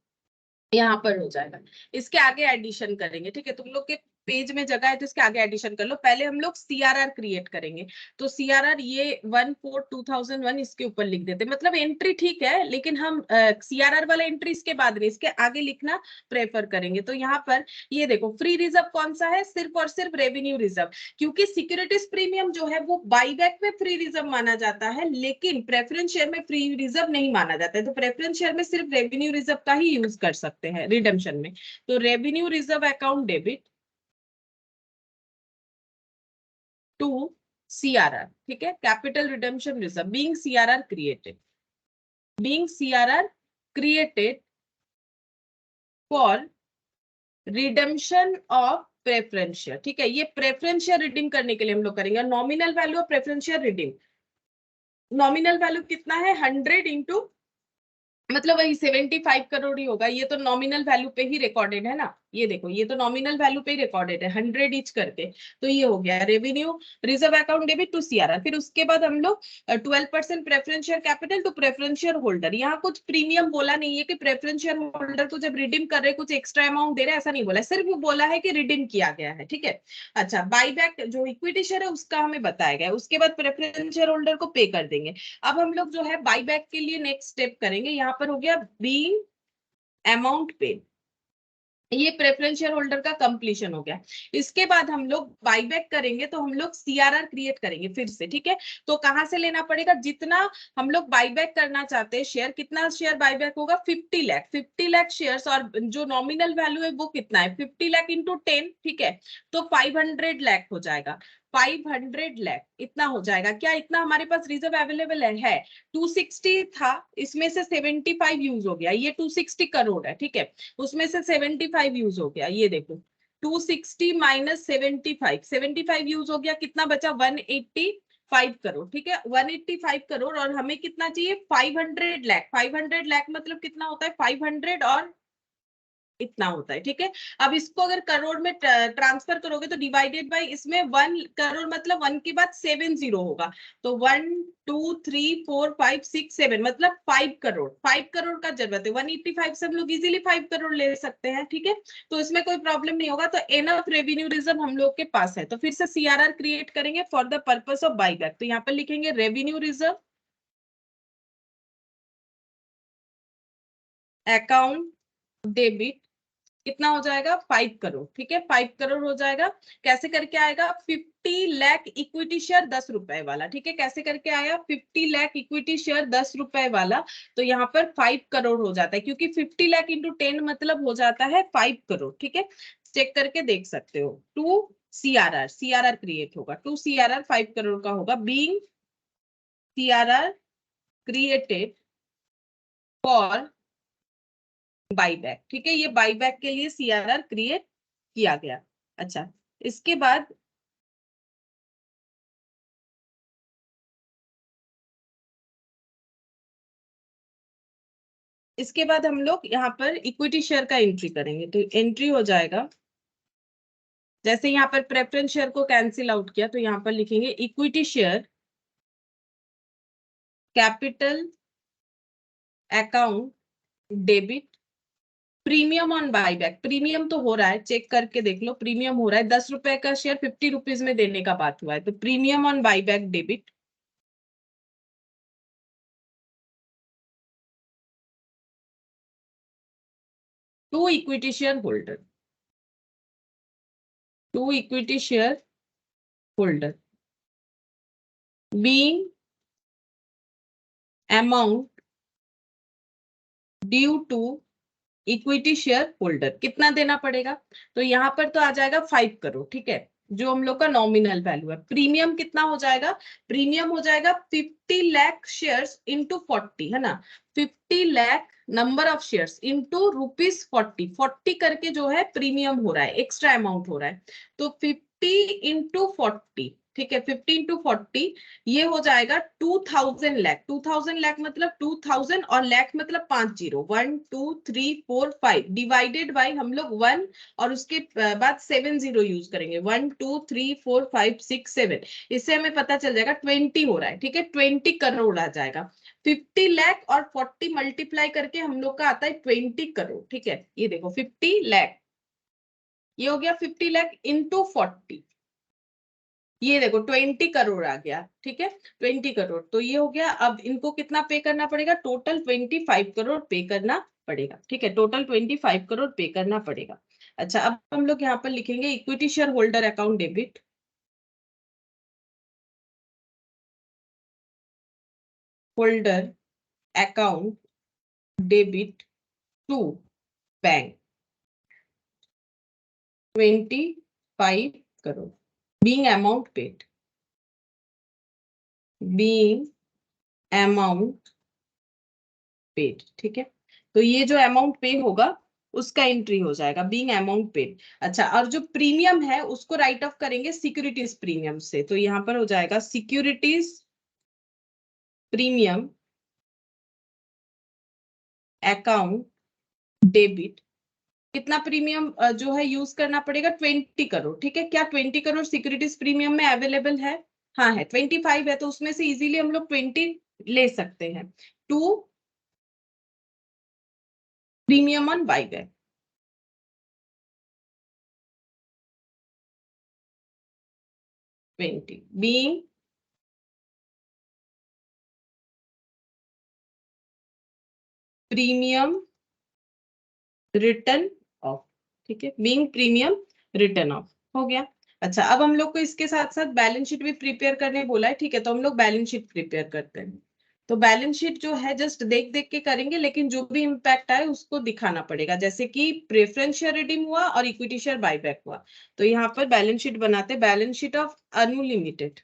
यहाँ पर हो जाएगा। इसके आगे एडिशन करेंगे, ठीक है, तुम लोग के पेज में जगह है तो इसके आगे एडिशन कर लो। पहले हम लोग सीआरआर क्रिएट करेंगे, तो सीआरआर ये 1/4/2001 इसके ऊपर लिख देते, मतलब एंट्री ठीक है, लेकिन हम सीआरआर वाला एंट्री इसके बाद नहीं, इसके आगे लिखना प्रेफर करेंगे। तो यहाँ पर ये देखो फ्री रिजर्व कौन सा है, सिर्फ और सिर्फ रेवेन्यू रिजर्व, क्योंकि सिक्योरिटीज प्रीमियम जो है वो बाईबैक में फ्री रिजर्व माना जाता है, लेकिन प्रेफरेंस शेयर में फ्री रिजर्व नहीं माना जाता है। तो प्रेफरेंस शेयर में सिर्फ रेवेन्यू रिजर्व का ही यूज कर सकते हैं रिडम्पशन में। तो revenue reserve account debit to CRR, ठीक है, capital redemption reserve being CRR created, being CRR created for redemption of preference share, ठीक है। ये प्रेफरेंस शेयर रिडीम करने के लिए हम लोग करेंगे। Nominal value of preference share redeem, nominal value कितना है, 100 इंटू मतलब वही 75 करोड़ ही होगा। ये तो नॉमिनल वैल्यू पे ही रिकॉर्डेड है ना, ये देखो ये तो नॉमिनल वैल्यू पे ही रिकॉर्डेड है, 100 ईच करके। तो ये हो गया revenue reserve account debit to CRR. फिर उसके बाद हम लोग 12% preference share capital to preference share holder. यहाँ कुछ प्रीमियम बोला नहीं है कि प्रेफरेंस शेयर होल्डर को जब रिडीम कर रहे कुछ एक्स्ट्रा अमाउंट दे रहे, ऐसा नहीं बोला, सिर्फ बोला है कि रिडीम किया गया है, ठीक है। अच्छा, बाईबैक जो इक्विटी शेयर है उसका हमें बताया गया है, उसके बाद प्रेफरेंस शेयर होल्डर को पे कर देंगे। अब हम लोग जो है बाईबैक के लिए नेक्स्ट स्टेप करेंगे, यहाँ पर हो गया बीइंग अमाउंट पेड, ये प्रेफरेंस शेयर होल्डर का कंप्लीशन हो गया। इसके बाद हम लोग बाईबैक करेंगे, तो हम लोग सीआरआर क्रिएट करेंगे फिर से, ठीक है। तो कहां से लेना पड़ेगा, जितना हम लोग बाईबैक करना चाहते हैं शेयर, कितना शेयर बाईबैक होगा, 50 लाख, 50 लाख शेयर्स, और जो नॉमिनल वैल्यू है वो कितना है, 50 लाख इंटू 10, ठीक है, तो 500 लाख हो जाएगा। 500 लाख इतना हो जाएगा, क्या इतना हमारे पास रिजर्व अवेलेबल है 260 था, इसमें से 75 यूज हो गया, ये 260 करोड़ है, ठीक है, उसमें से 75 यूज हो गया, ये देखो 260 माइनस 75, 75 यूज हो गया, कितना बचा 185 करोड़, ठीक है, 185 करोड़, और हमें कितना चाहिए 500 लाख, 500 लाख मतलब कितना होता है 500 और इतना होता है, ठीक है। अब इसको अगर करोड़ में ट्रांसफर करोगे तो डिवाइडेड बाय, इसमें 1 करोड़ मतलब 1 के बाद 7 जीरो होगा, तो 1 2 3 4 5 6 7 मतलब 5 करोड़, 5 करोड़ का जरूरत है। 185 से हम लोग इजीली 5 करोड़ ले सकते हैं, ठीक है, तो इसमें कोई प्रॉब्लम नहीं होगा। तो एनफ रेवेन्यू रिजर्व हम लोग के पास है, तो फिर से सीआरआर क्रिएट करेंगे for the purpose of buyback. तो यहाँ पर लिखेंगे रेवेन्यू रिजर्व अकाउंट डेबिट, कितना हो जाएगा 5 करोड़, ठीक है, 5 करोड़ हो जाएगा। कैसे करके आएगा, 50 लाख इक्विटी शेयर 10 रुपए वाला, ठीक है, कैसे करके आया 50 लाख इक्विटी शेयर 10 रुपए वाला, तो यहाँ पर 5 करोड़ हो जाता है, क्योंकि 50 लाख इंटू 10 मतलब हो जाता है 5 करोड़, ठीक है, चेक करके देख सकते हो। टू सीआरआर, सीआरआर क्रिएट होगा, टू सीआरआर 5 करोड़ का होगा, being CRR created for buyback, ठीक है, ये बाईबैक के लिए सीआरआर क्रिएट किया गया। अच्छा, इसके बाद हम लोग यहाँ पर इक्विटी शेयर का एंट्री करेंगे, तो एंट्री हो जाएगा, जैसे यहाँ पर प्रेफरेंस शेयर को कैंसिल आउट किया, तो यहाँ पर लिखेंगे equity share capital account debit premium on buyback. Premium तो हो रहा है, चेक करके देख लो, प्रीमियम हो रहा है, 10 रुपए का शेयर 50 रुपीज में देने का बात हुआ है, तो premium on buyback debit to equity share holder, to equity share holder being amount due to equity share holder, कितना देना पड़ेगा? तो यहाँ पर तो आ जाएगा 5 करोड़, ठीक है, जो हम लोग का नॉमिनल वैल्यू है। प्रीमियम कितना हो जाएगा? प्रीमियम हो जाएगा 50 लाख शेयर्स इंटू 40, है ना, 50 lakh number of shares into ₹40, 40 करके जो है प्रीमियम हो रहा है, एक्स्ट्रा अमाउंट हो रहा है। तो 50 इंटू 40, ठीक है, 50 इंटू 40, ये हो जाएगा 2000 लाख। 2000 लाख मतलब 2000 और लाख मतलब 5 जीरो, 1 2 3 4 5 डिवाइडेड बाई हम लोग 1 और उसके बाद 7 जीरो यूज करेंगे, 1 2 3 4 5 6 7, इससे हमें पता चल जाएगा 20 हो रहा है, ठीक है, 20 करोड़ आ जाएगा। 50 लाख और 40 मल्टीप्लाई करके हम लोग का आता है 20 करोड़, ठीक है, ये देखो 50 लाख, ये हो गया 50 लाख इंटू 40, ये देखो 20 करोड़ आ गया, ठीक है, 20 करोड़। तो ये हो गया। अब इनको कितना पे करना पड़ेगा? टोटल 25 करोड़ पे करना पड़ेगा, ठीक है, टोटल 25 करोड़ पे करना पड़ेगा। अच्छा, अब हम लोग यहाँ पर लिखेंगे equity share holder account debit, holder account debit to bank 25 crore being amount paid, being amount paid, ठीक है। तो ये जो अमाउंट पे होगा उसका एंट्री हो जाएगा बीइंग अमाउंट पेड। अच्छा, और जो प्रीमियम है उसको राइट ऑफ करेंगे सिक्योरिटीज प्रीमियम से, तो यहाँ पर हो जाएगा सिक्योरिटीज प्रीमियम अकाउंट डेबिट। कितना प्रीमियम जो है यूज करना पड़ेगा? 20 करोड़, ठीक है। क्या 20 करोड़ सिक्योरिटीज प्रीमियम में अवेलेबल है? हाँ है, 25 है, तो उसमें से इजीली हम लोग 20 ले सकते हैं। To premium on buyback, 20 being premium return of, ठीक है, बीइंग प्रीमियम रिटर्न ऑफ हो गया। अच्छा, अब हम लोग को इसके साथ साथ बैलेंस शीट भी प्रिपेयर करने बोला है, ठीक है, तो हम लोग बैलेंस शीट प्रिपेयर करते हैं। तो बैलेंस शीट जो है जस्ट देख देख के करेंगे, लेकिन जो भी इम्पैक्ट आए उसको दिखाना पड़ेगा, जैसे कि प्रेफरेंस शेयर रिडीम हुआ और इक्विटी शेयर बायबैक हुआ। तो यहाँ पर बैलेंस शीट बनाते, balance sheet of Anu limited,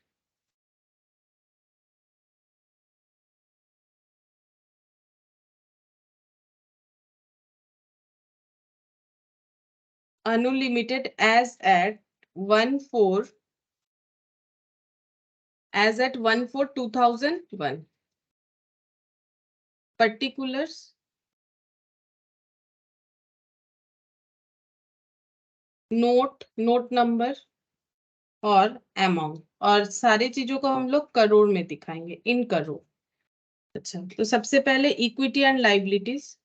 Anu limited as at 1/4/2001, particulars, note number और अमाउंट, और सारी चीजों को हम लोग करोड़ में दिखाएंगे, इन करोड़। अच्छा, तो सबसे पहले इक्विटी एंड लाइबिलिटीज,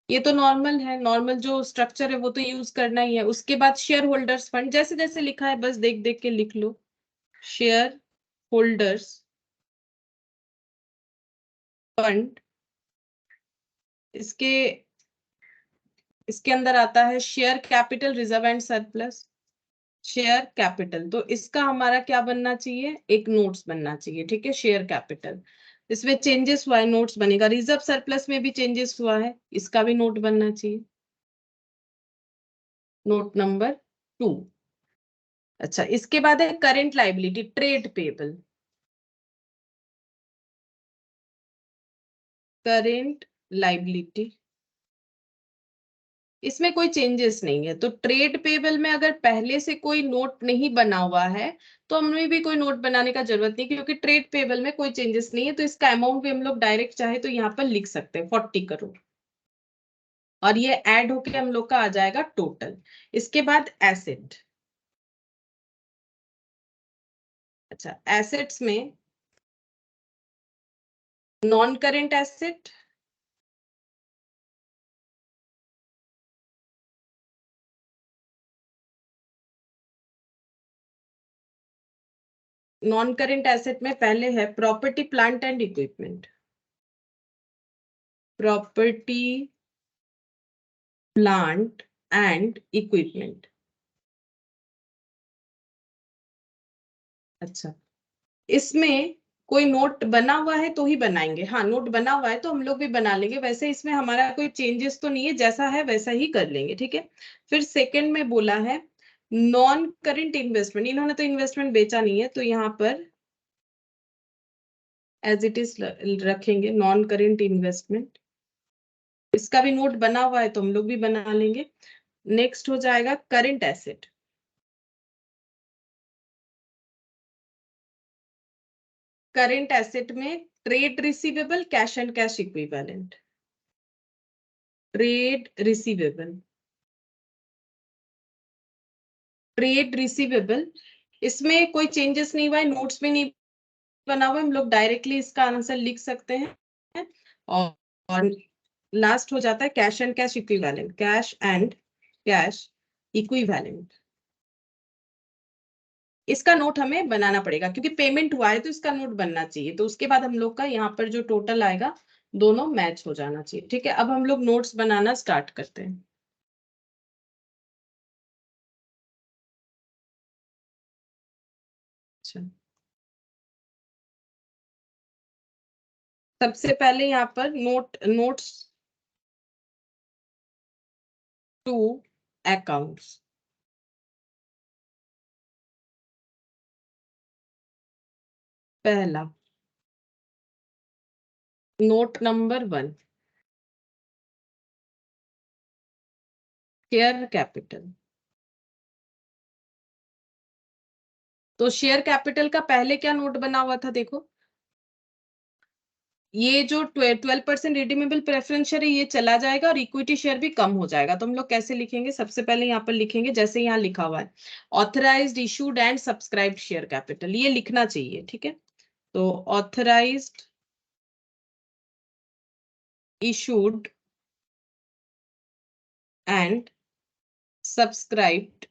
ये तो नॉर्मल है, नॉर्मल जो स्ट्रक्चर है वो तो यूज करना ही है। उसके बाद शेयर होल्डर्स फंड, जैसे जैसे लिखा है बस देख देख के लिख लो। शेयर होल्डर्स फंड, इसके इसके अंदर आता है share capital reserve and surplus. Share capital, तो इसका हमारा क्या बनना चाहिए? एक नोट्स बनना चाहिए, ठीक है, शेयर कैपिटल। इसमें चेंजेस हुआ है, नोट्स बनेगा। रिजर्व सरप्लस में भी चेंजेस हुआ है, इसका भी नोट बनना चाहिए, नोट नंबर 2। अच्छा, इसके बाद है current liability, trade payable, current liability, इसमें कोई चेंजेस नहीं है। तो ट्रेड पेबल में अगर पहले से कोई नोट नहीं बना हुआ है तो हमें भी कोई नोट बनाने का जरूरत नहीं, क्योंकि ट्रेड पेबल में कोई चेंजेस नहीं है। तो इसका अमाउंट भी हम लोग डायरेक्ट चाहे तो यहाँ पर लिख सकते हैं, 40 करोड़, और ये ऐड होके हम लोग का आ जाएगा टोटल। इसके बाद एसेट। अच्छा, एसेट्स में non current asset, non current asset में पहले है property plant and equipment, property plant and equipment. अच्छा, इसमें कोई नोट बना हुआ है तो ही बनाएंगे। हाँ, नोट बना हुआ है तो हम लोग भी बना लेंगे, वैसे इसमें हमारा कोई चेंजेस तो नहीं है, जैसा है वैसा ही कर लेंगे, ठीक है। फिर सेकंड में बोला है नॉन करेंट इन्वेस्टमेंट, इन्होंने तो इन्वेस्टमेंट बेचा नहीं है तो यहाँ पर एज इट इज रखेंगे नॉन करेंट इन्वेस्टमेंट। इसका भी नोट बना हुआ है तो हम लोग भी बना लेंगे। नेक्स्ट हो जाएगा करेंट एसेट। करेंट एसेट में trade receivable, cash and cash equivalent. Trade receivable, trade receivable, इसमें कोई चेंजेस नहीं हुआ है, नोट्स में नहीं बना हुआ है, हम लोग डायरेक्टली इसका आंसर लिख सकते हैं। और लास्ट हो जाता है cash and cash equivalent. Cash and cash equivalent, इसका नोट हमें बनाना पड़ेगा क्योंकि पेमेंट हुआ है तो इसका नोट बनना चाहिए, तो उसके बाद हम लोग का यहाँ पर जो टोटल आएगा दोनों मैच हो जाना चाहिए, ठीक है। अब हम लोग नोट्स बनाना स्टार्ट करते हैं। अच्छा, सबसे पहले यहाँ पर नोट्स टू अकाउंट्स। पहला नोट नंबर 1, शेयर कैपिटल। तो शेयर कैपिटल का पहले क्या नोट बना हुआ था, देखो ये जो 12% रिडीमेबल प्रेफरेंस शेयर है ये चला जाएगा और इक्विटी शेयर भी कम हो जाएगा। तो हम लोग कैसे लिखेंगे, सबसे पहले यहाँ पर लिखेंगे जैसे यहाँ लिखा हुआ है authorised issued and subscribed share capital, ये लिखना चाहिए, ठीक है। तो authorised issued and subscribed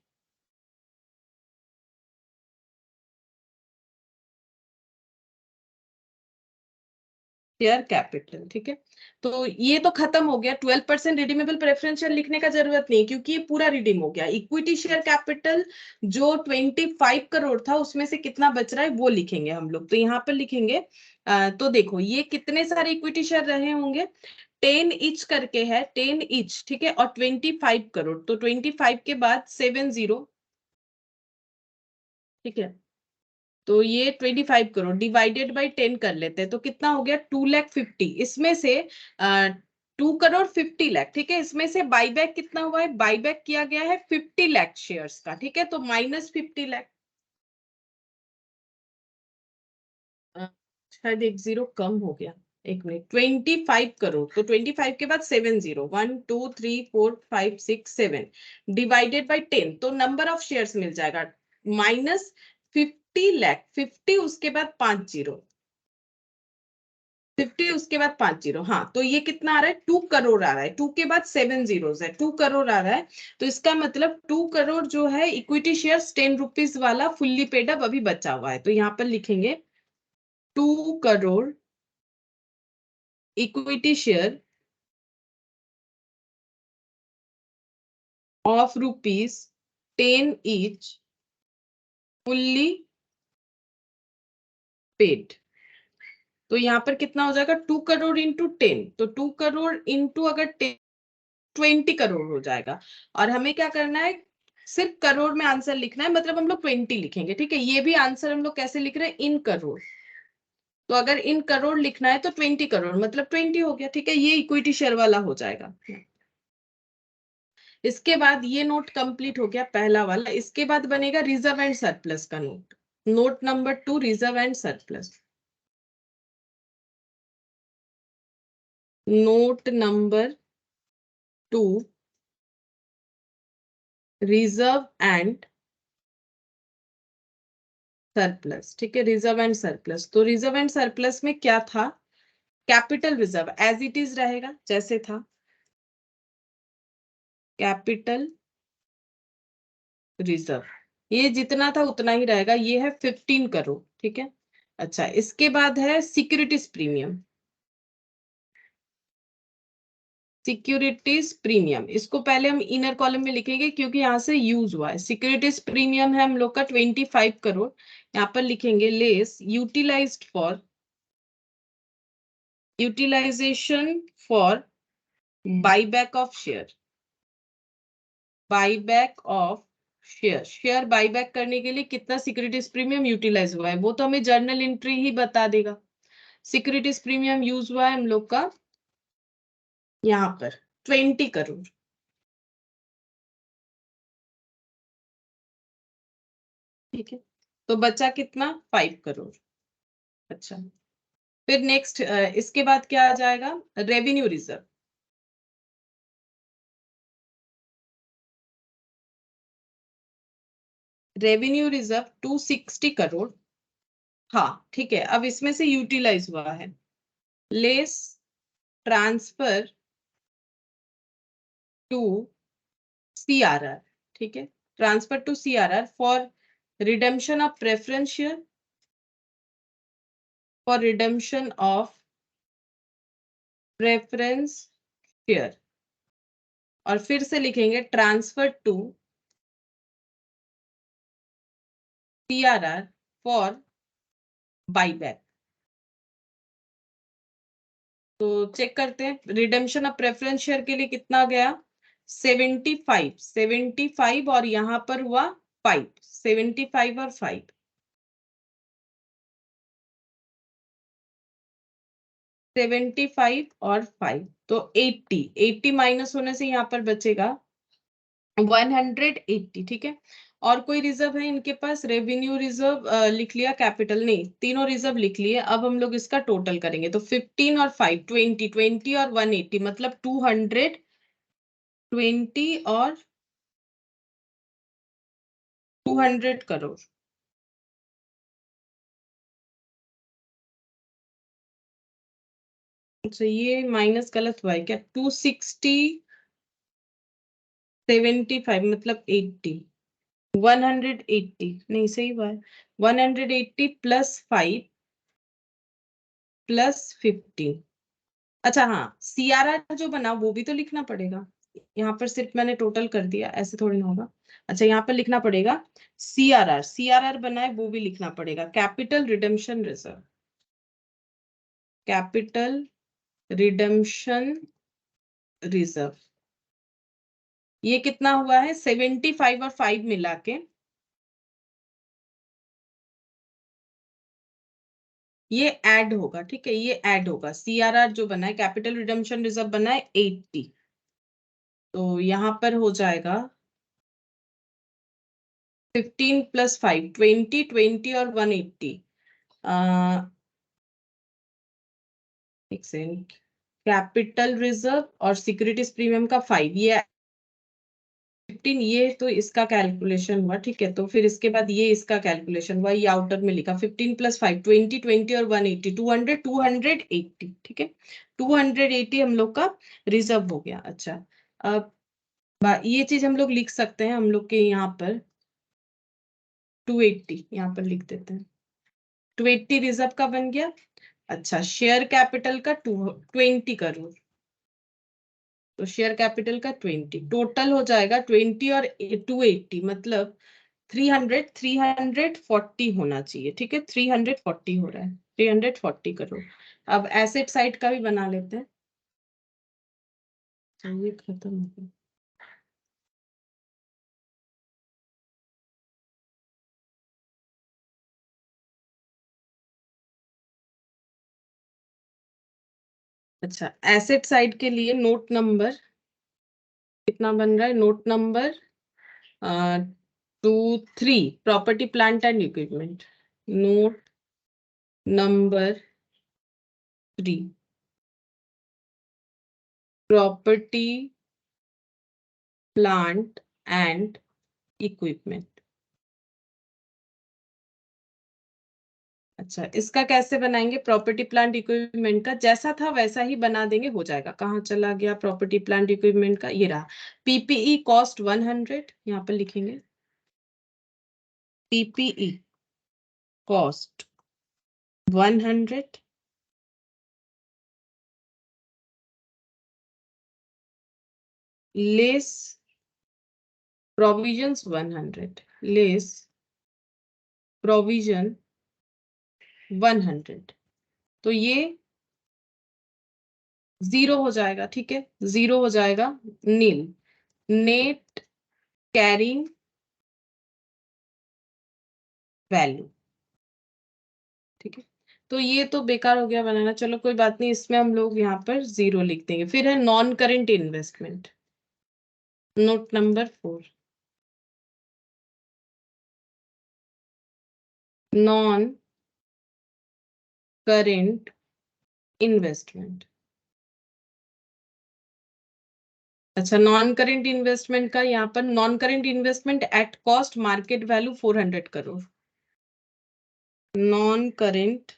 share capital, ठीक है। तो ये तो खत्म हो गया, 12% रिडीमेबल प्रेफरेंस शेयर लिखने का जरूरत नहीं क्योंकि ये पूरा रिडीम हो गया। इक्विटी शेयर कैपिटल जो 25 करोड़ था उसमें से कितना बच रहा है वो लिखेंगे हम लोग, तो यहाँ पर लिखेंगे तो देखो ये कितने सारे इक्विटी शेयर रहे होंगे, 10 ईच करके है, 10 ईच, ठीक है, और 25 करोड़, तो 25 के बाद 70, ठीक है। तो ये 25 करोड़ डिवाइडेड बाई 10 कर लेते हैं तो कितना हो गया 2,50,000, इसमें से 2,50,00,000, ठीक है। इसमें से बाईबैक कितना हुआ है, बाईबैक किया गया है 50 लाख शेयर्स का, ठीक है, तो -50 लाख। शायद एक जीरो कम हो गया, एक मिनट, 25 करोड़, तो 25 के बाद 70, 1 2 3 4 5 6 7 डिवाइडेड बाई 10, तो नंबर ऑफ शेयर्स मिल जाएगा -50 लाख, 50 उसके बाद 5 जीरो, 50 उसके बाद 5 जीरो, हाँ, तो ये कितना आ रहा है 2 करोड़ आ रहा है, 2 के बाद 7 जीरोस है, 2 करोड़ आ रहा है। तो इसका मतलब 2 करोड़ जो है इक्विटी शेयर 10 रुपीज वाला फुल्ली पेड अप अभी बचा हुआ है, तो यहाँ पर लिखेंगे 2 crore equity share of rupees 10 each fully paid. तो यहाँ पर कितना हो जाएगा 2 करोड़ इंटू 10, तो 2 करोड़ इंटू अगर 20 करोड़ हो जाएगा। और हमें क्या करना है, सिर्फ करोड़ में आंसर लिखना है, मतलब हम लोग 20 लिखेंगे, ठीक है। ये भी आंसर हम लोग कैसे लिख रहे हैं, इन करोड़, तो अगर इन करोड़ लिखना है तो 20 करोड़ मतलब 20 हो गया, ठीक है, ये इक्विटी शेयर वाला हो जाएगा। इसके बाद ये नोट कंप्लीट हो गया पहला वाला, इसके बाद बनेगा रिजर्व एंड सरप्लस का note. Note number 2, reserve and surplus. Note number 2, reserve and surplus, ठीक है, रिजर्व एंड सरप्लस। तो रिजर्व एंड सरप्लस में क्या था, capital reserve as it is रहेगा जैसे था, कैपिटल रिजर्व ये जितना था उतना ही रहेगा, ये है 15 करोड़, ठीक है। अच्छा, इसके बाद है सिक्योरिटीज प्रीमियम। सिक्योरिटीज प्रीमियम, इसको पहले हम इनर कॉलम में लिखेंगे क्योंकि यहाँ से यूज हुआ है। सिक्योरिटीज प्रीमियम है हम लोग का 25 करोड़, यहाँ पर लिखेंगे less utilised for utilisation for buyback of share, buyback of share, share buyback करने के लिए कितना सिक्योरिटीज प्रीमियम यूटिलाइज हुआ है वो तो हमें जर्नल एंट्री ही बता देगा। सिक्योरिटीज प्रीमियम यूज हुआ है हम लोग का यहाँ पर 20 करोड़। ठीक है, तो बचा कितना 5 करोड़। अच्छा, फिर नेक्स्ट इसके बाद क्या आ जाएगा, revenue reserve. Revenue reserve 260 crore. हाँ ठीक है, अब इसमें से यूटिलाइज हुआ है लेस ट्रांसफर टू सीआरआर। ठीक है, transfer to CRR for redemption of preference share, for redemption of preference share, और फिर से लिखेंगे transfer to CRR for buyback. तो चेक करते हैं, रिडेम्पशन ऑफ प्रेफरेंस शेयर के लिए कितना गया 75 और यहाँ पर हुआ 5, 75 और 5, 75 और 5, तो 80 माइनस होने से यहाँ पर बचेगा 180। ठीक है, और कोई रिजर्व है इनके पास, रेवेन्यू रिजर्व लिख लिया, कैपिटल नहीं, तीनों रिजर्व लिख लिए। अब हम लोग इसका टोटल करेंगे तो 15 और 5 20, 20 और 180 मतलब 220 और 200 करोड़। अच्छा, ये माइनस गलत हुआ है क्या, 260 75 मतलब 80, 180 नहीं सही हुआ है, 180 प्लस 5 प्लस 15। अच्छा हाँ, सीआरआर जो बना वो भी तो लिखना पड़ेगा, यहाँ पर सिर्फ मैंने टोटल कर दिया, ऐसे थोड़ी ना होगा। अच्छा, यहाँ पर लिखना पड़ेगा सीआरआर, सीआरआर बना है वो भी लिखना पड़ेगा, capital redemption reserve, capital redemption reserve. ये कितना हुआ है 75 और 5 मिला के, ये ऐड होगा। ठीक है, ये ऐड होगा, सीआरआर जो बना है कैपिटल रिडेम्पशन रिजर्व बना है 80, तो यहाँ पर हो जाएगा 15 प्लस 5 20, 20 और 180। एक सेकेंड, कैपिटल रिजर्व और सिक्योरिटीज प्रीमियम का 5, ये 15, ये तो इसका कैलकुलेशन हुआ। ठीक है, तो फिर इसके बाद ये इसका कैलकुलेशन हुआ, ये आउटर में लिखा 15 प्लस 5 20, 20 और 180 200 280। ठीक है, 280 हम लोग का रिजर्व हो गया। अच्छा, अब ये चीज हम लोग लिख सकते हैं, हम लोग के यहाँ पर 280 यहाँ पर लिख देते हैं, 280 रिजर्व का बन गया। अच्छा, शेयर कैपिटल का 20 करोड़, तो शेयर कैपिटल का 20, टोटल हो जाएगा 20 और 280 मतलब 340 होना चाहिए। ठीक है, 340 हो रहा है, 340 करोड़। अब एसेट साइड का भी बना लेते हैं, ये खत्म हो गया। अच्छा, एसेट साइड के लिए नोट नंबर कितना बन रहा है, note number 2 3, property plant and equipment, note number 3, property plant and equipment. अच्छा, इसका कैसे बनाएंगे, प्रॉपर्टी प्लांट इक्विपमेंट का जैसा था वैसा ही बना देंगे, हो जाएगा। कहाँ चला गया प्रॉपर्टी प्लांट इक्विपमेंट का, ये रहा, पीपीई कॉस्ट 100, यहाँ पर लिखेंगे PPE cost 100, less provisions 100, less provision 100, तो ये 0 हो जाएगा। ठीक है, 0 हो जाएगा। नील नेट कैरिंग वैल्यू। ठीक है, तो ये तो बेकार हो गया बनाना, चलो कोई बात नहीं, इसमें हम लोग यहाँ पर 0 लिख देंगे। फिर है non current investment, note number 4, non current investment. अच्छा, नॉन करेंट इन्वेस्टमेंट का यहाँ पर non current investment at cost market value 400 crore. Non current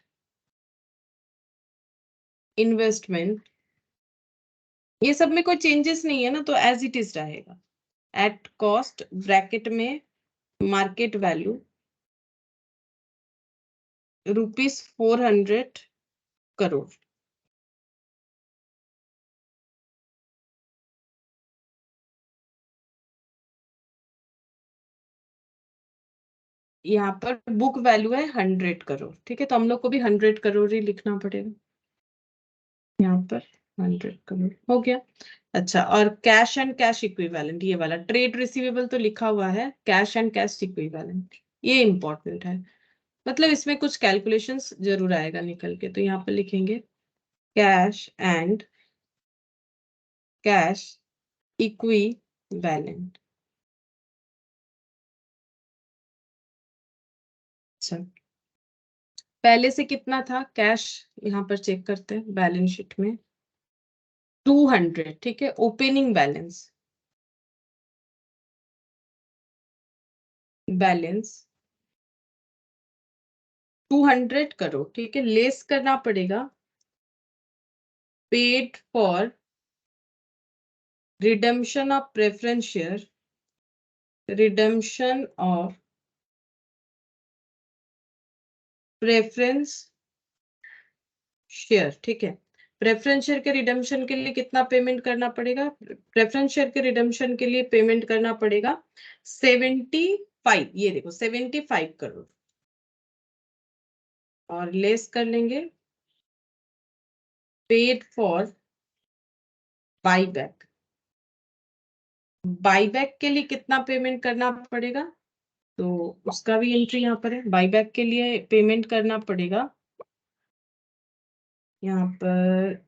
investment, ये सब में कोई चेंजेस नहीं है ना, तो एज इट इज रहेगा। एट कॉस्ट ब्रैकेट में मार्केट वैल्यू ₹400 करोड़। यहाँ पर बुक वैल्यू है 100 करोड़। ठीक है, तो हम लोग को भी 100 करोड़ ही लिखना पड़ेगा यहाँ पर। 100 करोड़ हो गया। अच्छा, और कैश एंड कैश इक्विवेलेंट, ये वाला ट्रेड रिसीवेबल तो लिखा हुआ है, कैश एंड कैश इक्विवेलेंट ये इंपॉर्टेंट है, मतलब इसमें कुछ कैलकुलेशंस जरूर आएगा निकल के, तो यहाँ पर लिखेंगे कैश एंड कैश इक्विवेलेंट। अच्छा, पहले से कितना था कैश, यहाँ पर चेक करते हैं बैलेंस शीट में 200। ठीक है, ओपनिंग बैलेंस, बैलेंस 200 करोड़। ठीक है, लेस करना पड़ेगा paid for redemption of preference share, redemption of preference share. ठीक है, प्रेफरेंस शेयर के रिडम्पशन के लिए कितना पेमेंट करना पड़ेगा, प्रेफरेंस शेयर के रिडम्पशन के लिए पेमेंट करना पड़ेगा 75, ये देखो 75 करोड़, और लेस कर लेंगे पेड फॉर बाईबैक। बाईबैक के लिए कितना पेमेंट करना पड़ेगा, तो उसका भी एंट्री यहाँ पर है। बाईबैक के लिए पेमेंट करना पड़ेगा यहाँ पर,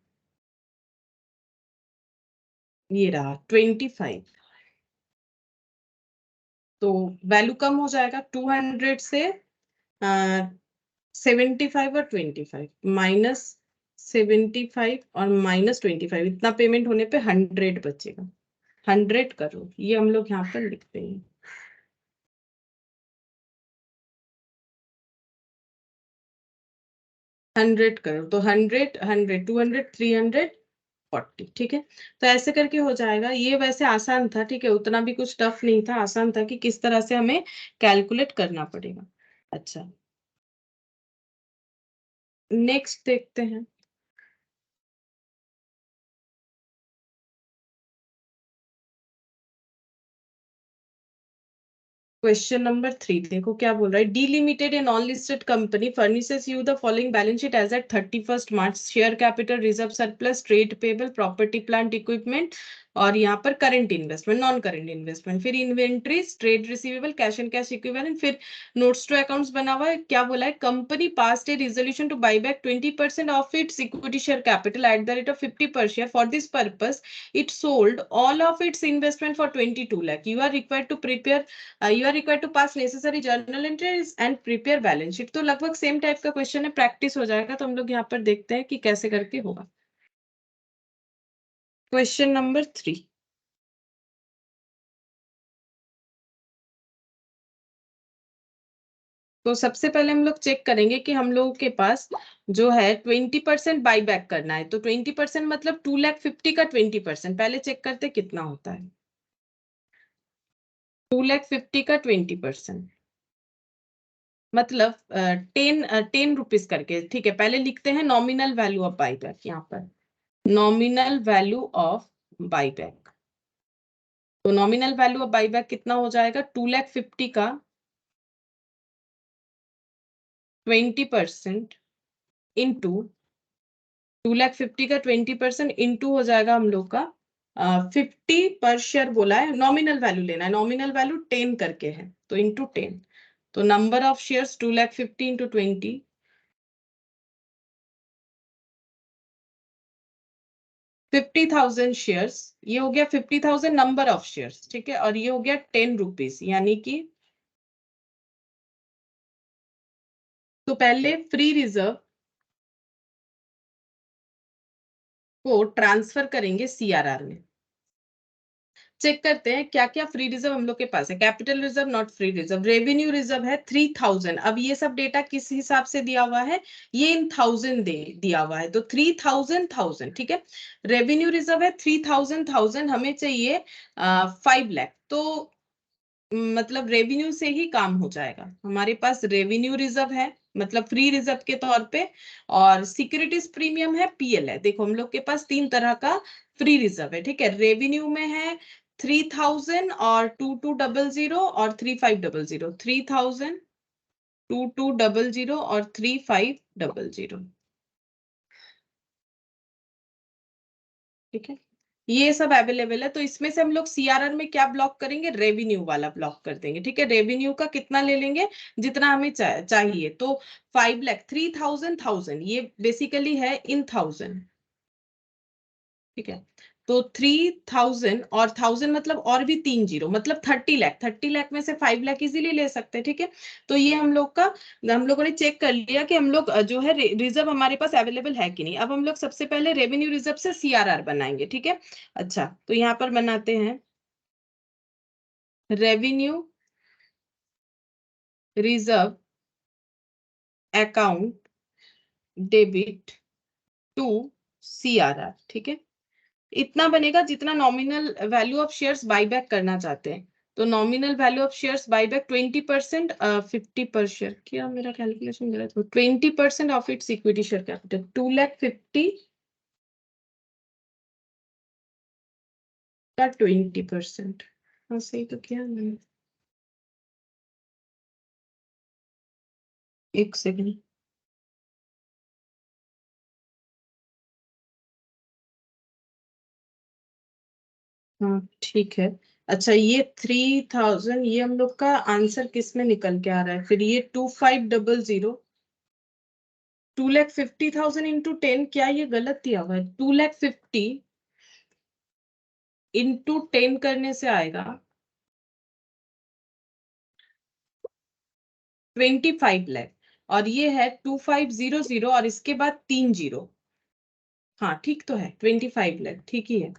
ये रहा 25, तो वैल्यू कम हो जाएगा 200 से 75 और 25, -75 और -25, इतना पेमेंट होने पे 100 बचेगा। 100 करोड़ ये हम लोग यहाँ पर लिखते हैं। 100 करोड़, तो 100 100 200 340। ठीक है, तो ऐसे करके हो जाएगा। ये वैसे आसान था, ठीक है, उतना भी कुछ टफ नहीं था, आसान था कि किस तरह से हमें कैलकुलेट करना पड़ेगा। अच्छा, नेक्स्ट देखते हैं। क्वेश्चन नंबर 3 देखो क्या बोल रहा है। D limited a non listed company furnishes you the following balance sheet as at 31st March. Share capital, reserve surplus, trade payable, property plant equipment, और यहाँ पर current investment, non current investment, फिर inventories, trade receivable, cash and cash equivalent, फिर notes to accounts बना हुआ है। क्या बोला है, company passed a resolution to buy back 20% of its equity share capital at the rate of 50 per share. For this purpose it sold all of its investment for 22 lakh. You are required to prepare you are required to pass necessary journal entries and prepare balance sheet। तो लगभग same type का question है, practice हो जाएगा, तो हम लोग यहाँ पर देखते हैं कि कैसे करके होगा। क्वेश्चन नंबर 3, तो सबसे पहले हम लोग चेक करेंगे कि हम लोगों के पास जो है 20% बाई बैक करना है, तो 20% मतलब 2,50,000 का 20%, पहले चेक करते कितना होता है। 2,50,000 का 20% मतलब 10 रुपीज करके। ठीक है, पहले लिखते हैं nominal value of by back, यहाँ पर नॉमिनल वैल्यू ऑफ बाईबैक। तो नॉमिनल वैल्यू ऑफ बाईबैक कितना हो जाएगा, 2,50,000 का 20% इंटू 2,50,000 का 20% इंटू हो जाएगा हम लोग का 50 पर शेयर बोला है, नॉमिनल वैल्यू लेना है, नॉमिनल वैल्यू 10 करके है तो इंटू 10, तो number of shares 2,50,000 into 20, 50,000 shares, ये हो गया 50,000 नंबर ऑफ शेयर्स, ठीक है, और ये हो गया 10 रुपीज, यानी कि तो पहले फ्री रिजर्व को ट्रांसफर करेंगे सीआरआर में। चेक करते हैं क्या क्या फ्री रिजर्व हम लोग के पास है। Capital reserve not free reserve, revenue reserve है 3,000। अब ये सब डेटा किस हिसाब से दिया हुआ है, ये इन 1000 दिया हुआ है, तो 3,000 ठीक है। रेवेन्यू रिजर्व है 3,000, हमें चाहिए 5 लाख, तो मतलब रेवेन्यू से ही काम हो जाएगा। हमारे पास रेवेन्यू रिजर्व है मतलब फ्री रिजर्व के तौर पे, और सिक्योरिटीज प्रीमियम है, पीएल है। देखो हम लोग के पास 3 तरह का फ्री रिजर्व है, ठीक है। रेवेन्यू में है 3,000 और 2,200 और 3,500, 3,000, 2,200 और 3,500, ठीक है। ये सब अवेलेबल है, तो इसमें से हम लोग सीआरआर में क्या ब्लॉक करेंगे, रेवेन्यू वाला ब्लॉक कर देंगे, ठीक है। रेवेन्यू का कितना ले लेंगे, जितना हमें चाहिए, तो 5 लाख 3,000, ये बेसिकली है इन 1000, ठीक है। तो 3,000 और 1000 मतलब और भी 3 जीरो, मतलब 30 लाख, 30 लाख में से 5 लाख इजीली ले सकते हैं, ठीक है। तो ये हम लोग का, हम लोगों ने चेक कर लिया कि हम लोग जो है रिजर्व हमारे पास अवेलेबल है कि नहीं। अब हम लोग सबसे पहले रेवेन्यू रिजर्व से सीआरआर बनाएंगे, ठीक है। अच्छा, तो यहाँ पर बनाते हैं revenue reserve account debit to CRR, ठीक है। इतना बनेगा जितना nominal value of shares buyback करना चाहते हैं। तो nominal value of shares buyback 20%, 50 पर शेयर, क्या मेरा कैलकुलेशन गलत हो, 20% of its equity share capital, 2,50,000 का 20%। हाँ सही तो किया मैंने, एक सेकंड। हाँ ठीक है। अच्छा, ये 3,000, ये हम लोग का आंसर किस में निकल के आ रहा है, फिर ये 2,500, 2,50,000 इंटू 10, क्या ये गलत दिया हुआ है, 2,50,000 इंटू 10 करने से आएगा 25 लाख, और ये है 2,500 और इसके बाद 3 जीरो। हाँ ठीक तो है, 25 लाख ठीक ही है।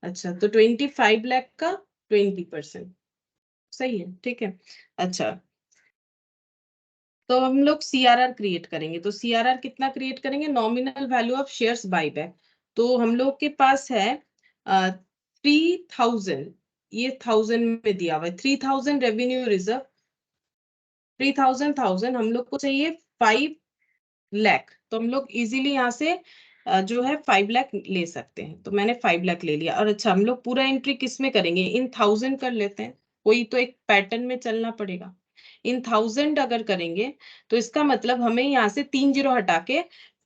अच्छा, तो 25 लाख का 20%, सही है, ठीक है। अच्छा, तो हम लोग सीआरआर क्रिएट करेंगे, तो सीआरआर कितना क्रिएट करेंगे, nominal value of shares buyback. तो हम लोग के पास है 3,000, ये 1000 में दिया हुआ है, 3,000 रेवेन्यू रिजर्व, 3,000 हम लोग को चाहिए 5 लाख, तो हम लोग इजीली यहाँ से जो है 5 लाख ले सकते हैं, तो मैंने 5 लाख ले लिया। और अच्छा, हम लोग पूरा एंट्री किस में करेंगे, इन 1000 कर लेते हैं, कोई तो एक पैटर्न में चलना पड़ेगा। इन 1000 अगर करेंगे तो इसका मतलब हमें यहाँ से 3 जीरो हटा के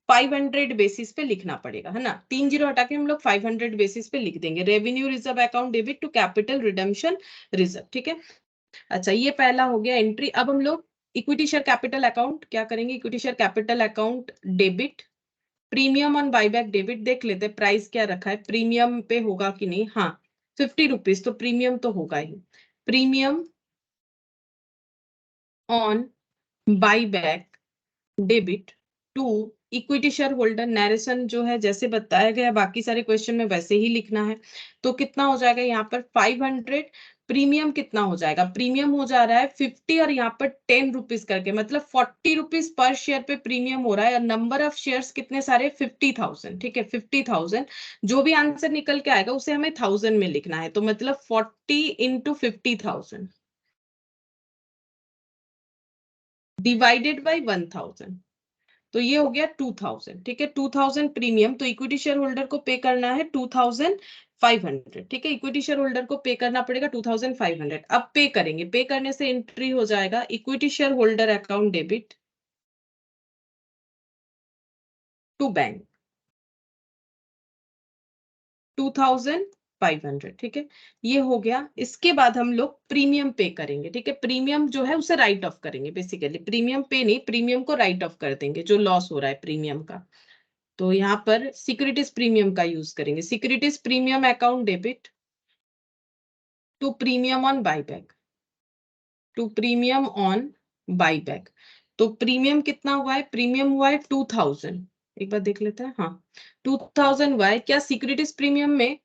500 बेसिस पे लिखना पड़ेगा, है ना। 3 जीरो हटा के हम लोग 500 बेसिस पे लिख देंगे, revenue reserve account debit to capital redemption reserve, ठीक है। अच्छा, ये पहला हो गया एंट्री। अब हम लोग इक्विटी शेयर कैपिटल अकाउंट क्या करेंगे, equity share capital account debit, premium on buyback debit, देख लेते हैं प्राइस क्या रखा है, प्रीमियम पे होगा कि नहीं। हाँ, 50 रुपीज, तो प्रीमियम तो होगा ही। Premium on buyback debit to equity share holder, narration जो है जैसे बताया गया बाकी सारे क्वेश्चन में वैसे ही लिखना है। तो कितना हो जाएगा यहाँ पर 500, प्रीमियम कितना हो जाएगा, प्रीमियम हो जा रहा है 50 और यहाँ पर 10 रुपीज करके, मतलब 40 रुपीज पर शेयर पे प्रीमियम हो रहा है। और नंबर ऑफ शेयर्स कितने सारे, 50,000, ठीक है, 50,000। जो भी आंसर निकल के आएगा उसे हमें 1000 में लिखना है, तो मतलब 40 इंटू 50,000 डिवाइडेड बाई 1000, तो ये हो गया 2000, ठीक है, 2000 प्रीमियम, तो इक्विटी शेयर होल्डर को पे करना है 2500, ठीक है, इक्विटी शेयर होल्डर को पे करना पड़ेगा 2500। अब पे करेंगे, पे करने से एंट्री हो जाएगा equity share holder account debit to bank 2500, ठीक है, ये हो गया। इसके बाद हम लोग प्रीमियम पे करेंगे, ठीक है, प्रीमियम जो है उसे राइट ऑफ करेंगे, बेसिकली प्रीमियम पे नहीं, प्रीमियम को राइट ऑफ कर देंगे जो लॉस हो रहा है प्रीमियम का। तो यहाँ पर सिक्योरिटीज प्रीमियम का यूज करेंगे, securities premium account debit to premium on buyback, to premium on buyback. तो प्रीमियम कितना हुआ है, प्रीमियम हुआ है 2000, एक बार देख लेते हैं, हाँ 2000 हुआ है। क्या सिक्योरिटीज प्रीमियम में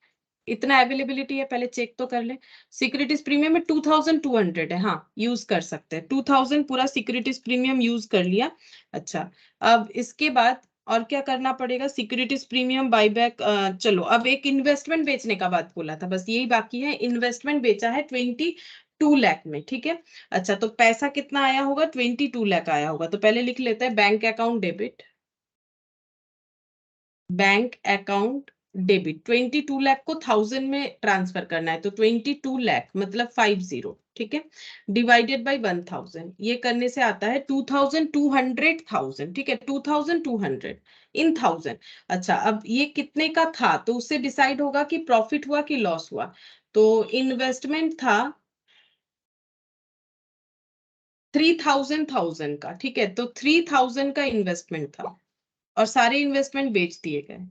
इतना अवेलेबिलिटी है, पहले चेक तो कर ले। सिक्योरिटीज प्रीमियम में 2200 है, हाँ यूज कर सकते हैं, 2000 पूरा सिक्योरिटीज प्रीमियम यूज कर लिया। अच्छा, अब इसके बाद और क्या करना पड़ेगा, सिक्योरिटीज प्रीमियम बाईबैक, चलो अब एक इन्वेस्टमेंट बेचने का बात बोला था, बस यही बाकी है, इन्वेस्टमेंट बेचा है 22 लाख में, ठीक है। अच्छा, तो पैसा कितना आया होगा, 22 लाख आया होगा, तो पहले लिख लेते हैं bank account debit, bank account debit 22 lakh को 1000 में ट्रांसफर करना है, तो 22 लाख मतलब 50, ठीक है, डिवाइडेड बाय 1000, ये करने से आता है 2200,000, ठीक है, 2200 इन 1000। अच्छा, अब ये कितने का था, तो उससे डिसाइड होगा कि प्रॉफिट हुआ कि लॉस हुआ। तो इन्वेस्टमेंट था 3000 का, ठीक है, तो 3000 का इन्वेस्टमेंट था और सारे इन्वेस्टमेंट बेच दिए गए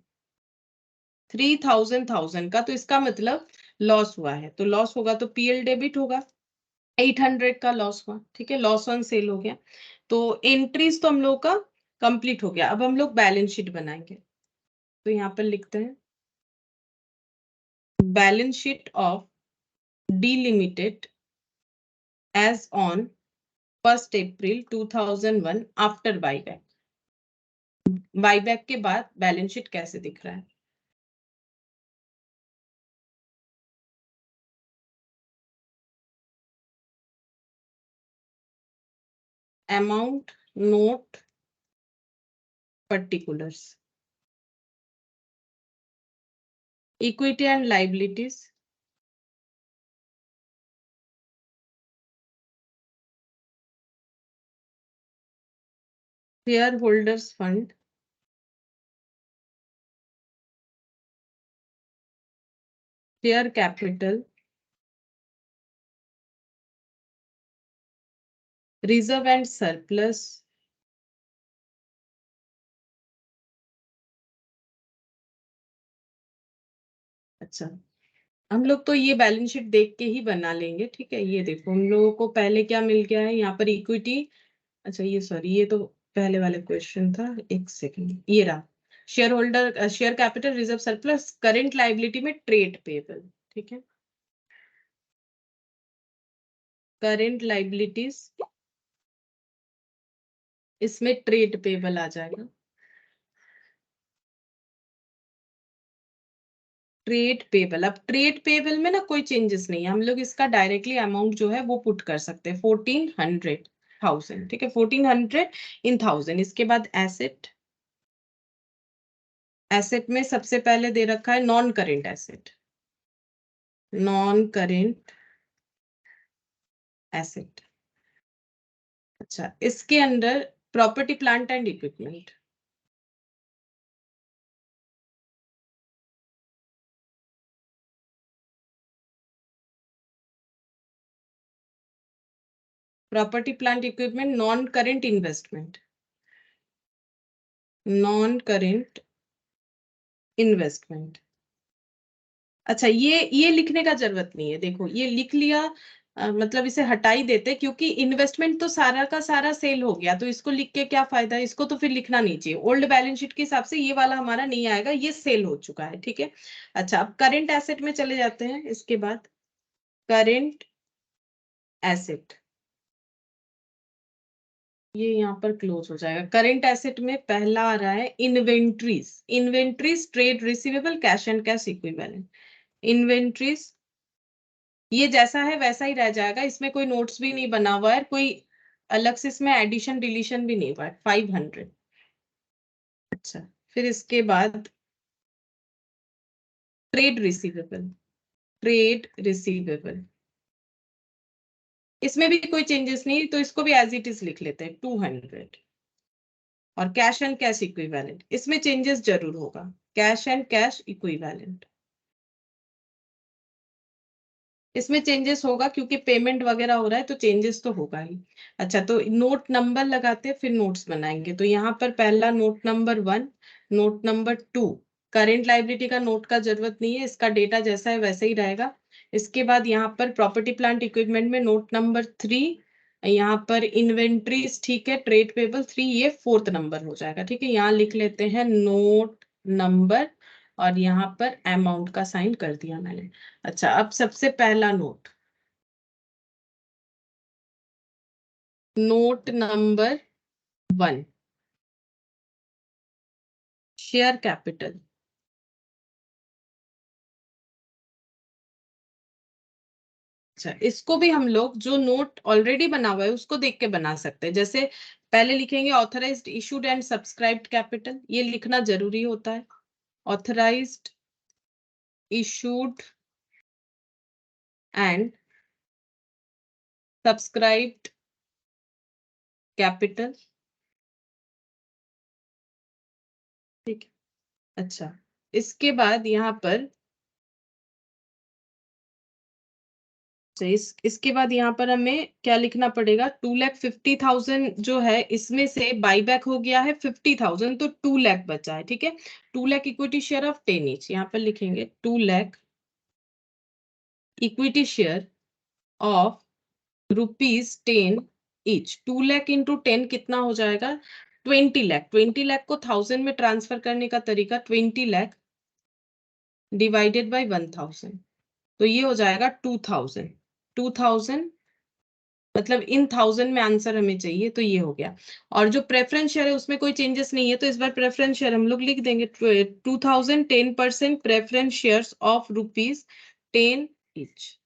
3000 का, तो इसका मतलब लॉस हुआ है, तो लॉस होगा तो पीएल डेबिट होगा, 800 का लॉस हुआ, ठीक है, लॉस ऑन सेल हो गया। तो एंट्रीज तो हम लोग का कंप्लीट हो गया, अब हम लोग बैलेंस शीट बनाएंगे, तो यहाँ पर लिखते हैं balance sheet of D limited as on 1 April 2001 after buyback, buyback के बाद बैलेंस शीट कैसे दिख रहा है। Amount note particulars, equity and liabilities, share holders fund, share capital, reserve and surplus, अच्छा हम लोग तो ये बैलेंस शीट देख के ही बना लेंगे, ठीक है, ये देखो हम लोगों को पहले क्या मिल गया है यहाँ पर इक्विटी, अच्छा ये सॉरी ये तो पहले वाले क्वेश्चन था, एक सेकंड, ये रहा share holder, share capital, reserve surplus, current liability में ट्रेड पेबल, ठीक है, करेंट लाइबिलिटीज इसमें ट्रेड पेबल आ जाएगा, ट्रेड पेबल। अब ट्रेड पेबल में ना कोई चेंजेस नहीं है, हम लोग इसका डायरेक्टली अमाउंट जो है वो पुट कर सकते हैं 1400,000, ठीक है, 1400 इन 1000। इसके बाद एसेट, एसेट में सबसे पहले दे रखा है non current asset, non current asset. अच्छा, इसके अंदर property plant and equipment, property plant equipment non current investment, non current investment. अच्छा, ये लिखने का जरूरत नहीं है, देखो ये लिख लिया, मतलब इसे हटा ही देते, क्योंकि इन्वेस्टमेंट तो सारा का सारा सेल हो गया, तो इसको लिख के क्या फायदा है, इसको तो फिर लिखना नहीं चाहिए, ओल्ड बैलेंस शीट के हिसाब से ये वाला हमारा नहीं आएगा, ये सेल हो चुका है, ठीक है। अच्छा, अब करेंट एसेट में चले जाते हैं, इसके बाद करेंट एसेट, ये यहाँ पर क्लोज हो जाएगा। करेंट एसेट में पहला आ रहा है inventories, inventories trade receivable cash and cash equivalent, inventories ये जैसा है वैसा ही रह जाएगा, इसमें कोई नोट्स भी नहीं बना हुआ है, कोई अलग से इसमें एडिशन डिलीशन भी नहीं हुआ है, 500, अच्छा, फिर इसके बाद ट्रेड रिसीवेबल। ट्रेड रिसीवेबल इसमें भी कोई चेंजेस नहीं, तो इसको भी एज इट इज लिख लेते हैं 200। और कैश एंड कैश इक्विवेलेंट, इसमें चेंजेस जरूर होगा। कैश एंड कैश इक्विवेलेंट, इसमें चेंजेस होगा क्योंकि पेमेंट वगैरह हो रहा है, तो चेंजेस तो होगा ही। अच्छा, तो नोट नंबर लगाते हैं, फिर नोट्स बनाएंगे। तो यहाँ पर पहला note number 1, note number 2, current liability का नोट का जरूरत नहीं है, इसका डेटा जैसा है वैसे ही रहेगा। इसके बाद यहाँ पर प्रॉपर्टी प्लांट इक्विपमेंट में नोट नंबर 3, यहाँ पर इन्वेंट्रीज, ठीक है, ट्रेड पेबल 3, ये 4th नंबर हो जाएगा। ठीक है, यहाँ लिख लेते हैं नोट नंबर, और यहाँ पर अमाउंट का साइन कर दिया मैंने। अच्छा, अब सबसे पहला note, note number 1, share capital. अच्छा, इसको भी हम लोग जो नोट ऑलरेडी बना हुआ है उसको देख के बना सकते हैं। जैसे पहले लिखेंगे authorised issued and subscribed capital, ये लिखना जरूरी होता है। Authorised issued and subscribed capital, ठीक है। अच्छा, इसके बाद यहाँ पर, तो इसके बाद यहाँ पर हमें क्या लिखना पड़ेगा, 2,50,000 जो है, इसमें से बाईबैक हो गया है 50,000, तो 2 लाख बचा है। ठीक है, 2 lakh equity share of 10 each, यहाँ पर लिखेंगे 2 lakh equity share of ₹10 each. 2 lakh into 10 कितना हो जाएगा, 20 लाख। 20 लाख को 1000 में ट्रांसफर करने का तरीका, 20 लाख डिवाइडेड बाई 1000, तो ये हो जाएगा 2000। 2000 मतलब इन 1000 में आंसर हमें चाहिए, तो ये हो गया। और जो प्रेफरेंस शेयर है उसमें कोई चेंजेस नहीं है, तो इस बार प्रेफरेंस शेयर हम लोग लिख देंगे 2000, 10% प्रेफरेंस शेयर्स ऑफ ₹10 ईच।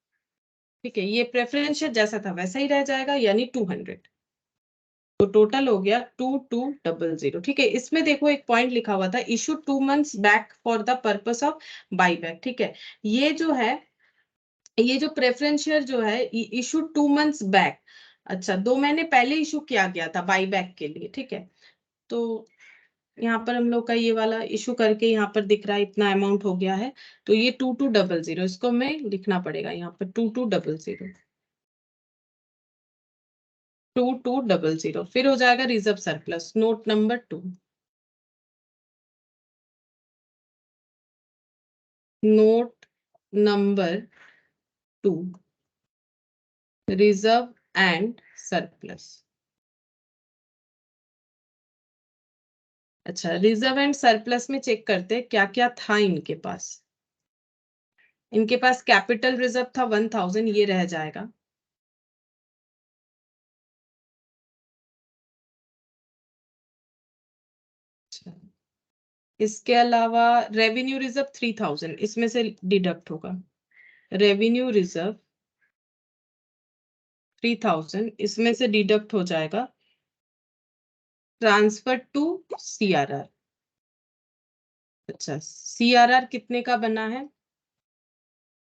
ठीक है, ये प्रेफरेंस शेयर जैसा था वैसा ही रह जाएगा, यानी 200। तो टोटल हो गया 2200। ठीक है, इसमें देखो एक पॉइंट लिखा हुआ था, issue 2 months back for the purpose of buyback. ठीक है, ये जो है, ये जो प्रेफरेंस शेयर जो है, इशू 2 months बैक, अच्छा 2 महीने पहले इशू किया गया था बाईबैक के लिए। ठीक है, तो यहाँ पर हम लोग का ये वाला इशू करके यहाँ पर दिख रहा है इतना अमाउंट हो गया है, तो ये 2200, इसको हमें लिखना पड़ेगा यहाँ पर 2200, 2200। फिर हो जाएगा reserve surplus, note number 2, note number 2, reserve and surplus. अच्छा, रिजर्व एंड सरप्लस में चेक करते हैं क्या क्या था इनके पास। इनके पास कैपिटल रिजर्व था 1000, ये रह जाएगा। अच्छा, इसके अलावा रेवेन्यू रिजर्व 3000, इसमें से डिडक्ट होगा। रेवेन्यू रिजर्व 3000, इसमें से डिडक्ट हो जाएगा ट्रांसफर टू सीआरआर। अच्छा, सीआरआर कितने का बना है,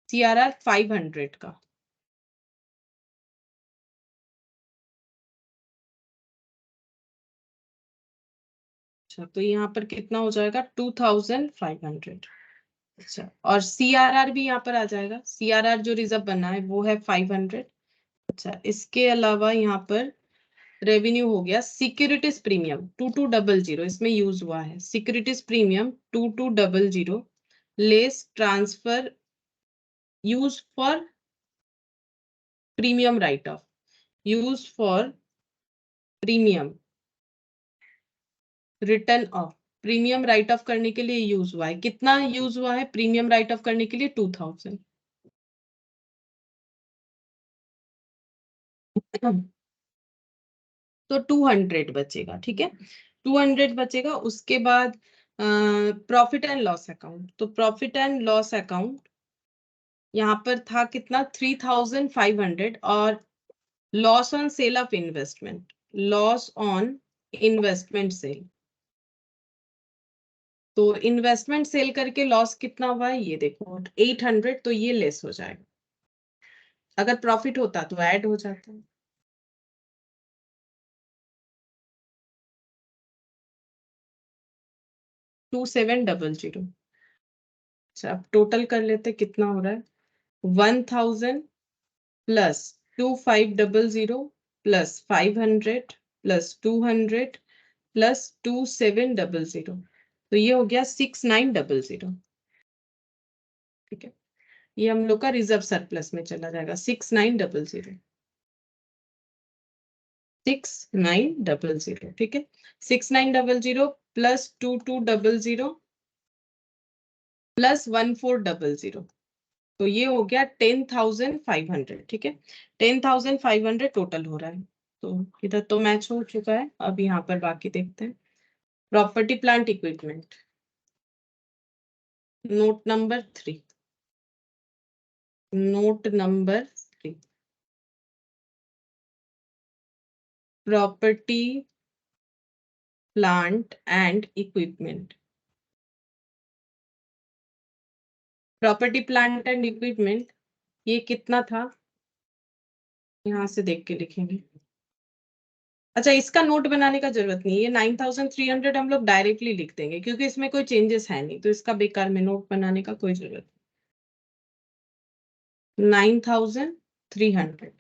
सीआरआर 500 का। अच्छा, तो यहाँ पर कितना हो जाएगा 2500। अच्छा, और सीआरआर भी यहाँ पर आ जाएगा, सीआरआर जो रिजर्व बना है वो है 500। अच्छा, इसके अलावा यहाँ पर रेवेन्यू हो गया सिक्योरिटीज प्रीमियम 2200, इसमें यूज हुआ है securities premium 2200 less transfer use for premium right of, use for premium return of. Premium right of करने के लिए यूज हुआ है, कितना यूज हुआ है प्रीमियम राइट ऑफ करने के लिए, 2000। तो 200 बचेगा। ठीक है, 200 बचेगा। उसके बाद प्रॉफिट एंड लॉस अकाउंट, तो प्रॉफिट एंड लॉस अकाउंट यहाँ पर था कितना, 3500। और loss on sale of investment, loss on investment sale, तो इन्वेस्टमेंट सेल करके लॉस कितना हुआ है ये देखो 800, तो ये लेस हो जाएगा। अगर प्रॉफिट होता तो ऐड हो जाता। 2700। अच्छा अब टोटल कर लेते कितना हो रहा है। 1000 प्लस 2500 प्लस 500 प्लस 200 प्लस 2700, तो ये हो गया 6900। ठीक है, ये हम लोग का रिजर्व सरप्लस में चला जाएगा 6900। 6900, ठीक है। 6900 प्लस 2200 प्लस 1400, तो ये हो गया 10,500। ठीक है, 10,500 टोटल हो रहा है। तो इधर तो मैच हो चुका है, अब यहाँ पर बाकी देखते हैं। Property plant equipment, note number 3। Note number 3, property plant and equipment. Property plant and equipment ये कितना था, यहाँ से देख के लिखेंगे। अच्छा इसका नोट बनाने का जरूरत नहीं है, 9300 हम लोग डायरेक्टली लिख देंगे क्योंकि इसमें कोई चेंजेस है नहीं, तो इसका बेकार में नोट बनाने का कोई जरूरत नहीं। 9300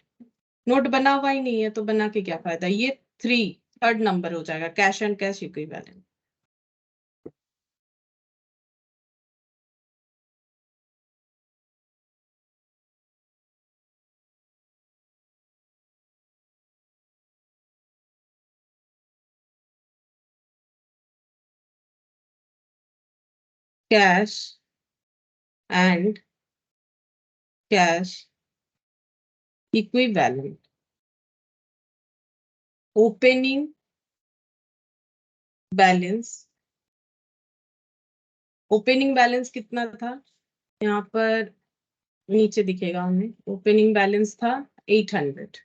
नोट बना हुआ ही नहीं है तो बना के क्या फायदा। ये 3 नंबर हो जाएगा, cash and cash equivalent. Cash and cash equivalent. Opening balance, opening balance कितना था, यहाँ पर नीचे दिखेगा हमें। ओपनिंग बैलेंस था 800।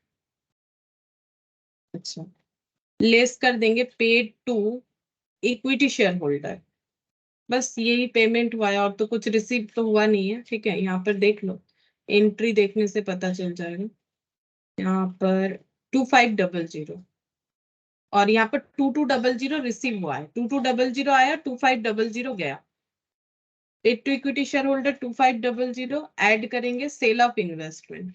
अच्छा, लेस कर देंगे paid to equity share holder. बस यही पेमेंट हुआ है और तो कुछ रिसीव तो हुआ नहीं है। ठीक है, यहाँ पर देख लो, एंट्री देखने से पता चल जाएगा। यहाँ पर 2500 और यहाँ पर 2200 रिसीव हुआ है। 2200 आया, 2500 गया। Paid to equity share holder 2500 add करेंगे सेल ऑफ इन्वेस्टमेंट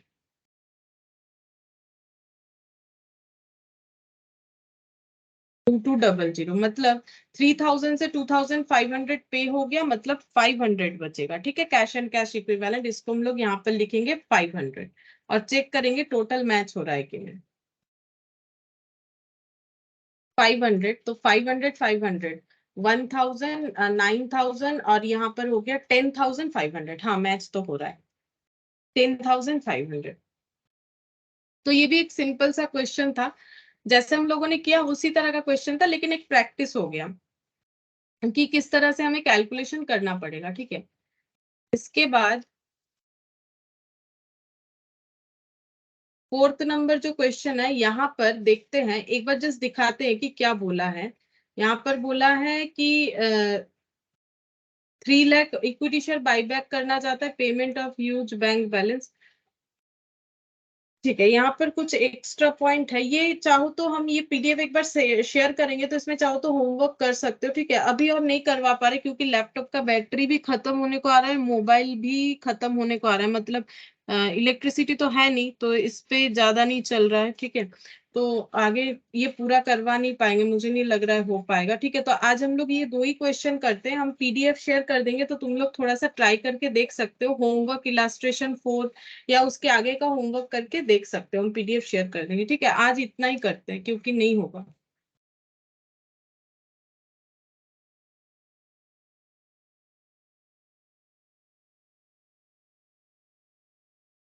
2200, मतलब 3000 से 2500 पे हो गया, मतलब 500 बचेगा। ठीक है, कैश एंड कैश इक्विवेलेंट, इसको हम लोग यहाँ पर लिखेंगे 500 और चेक करेंगे टोटल मैच हो रहा है कि नहीं। 500, तो 500 500 1000 9000 और यहाँ पर हो गया 10,500। हाँ मैच तो हो रहा है 10,500। तो ये भी एक सिंपल सा क्वेश्चन था, जैसे हम लोगों ने किया उसी तरह का क्वेश्चन था, लेकिन एक प्रैक्टिस हो गया कि किस तरह से हमें कैलकुलेशन करना पड़ेगा। ठीक है, इसके बाद फोर्थ नंबर जो क्वेश्चन है, यहाँ पर देखते हैं एक बार, जस्ट दिखाते हैं कि क्या बोला है। यहाँ पर बोला है कि 3 लाख इक्विटी शेयर बाईबैक करना चाहता है, payment of huge bank balance. ठीक है, यहाँ पर कुछ एक्स्ट्रा पॉइंट है, ये चाहो तो हम ये पीडीएफ एक बार शेयर करेंगे, तो इसमें चाहो तो होमवर्क कर सकते हो। ठीक है, अभी और नहीं करवा पा रहे क्योंकि लैपटॉप का बैटरी भी खत्म होने को आ रहा है, मोबाइल भी खत्म होने को आ रहा है, मतलब इलेक्ट्रिसिटी तो है नहीं, तो इस पे ज्यादा नहीं चल रहा है। ठीक है, तो आगे ये पूरा करवा नहीं पाएंगे, मुझे नहीं लग रहा है हो पाएगा। ठीक है, तो आज हम लोग ये 2 ही क्वेश्चन करते हैं, हम पीडीएफ शेयर कर देंगे तो तुम लोग थोड़ा सा ट्राई करके देख सकते हो। होमवर्क इलास्ट्रेशन 4 या उसके आगे का होमवर्क करके देख सकते हो, हम पीडीएफ शेयर कर देंगे। ठीक है, आज इतना ही करते हैं क्योंकि नहीं होगा।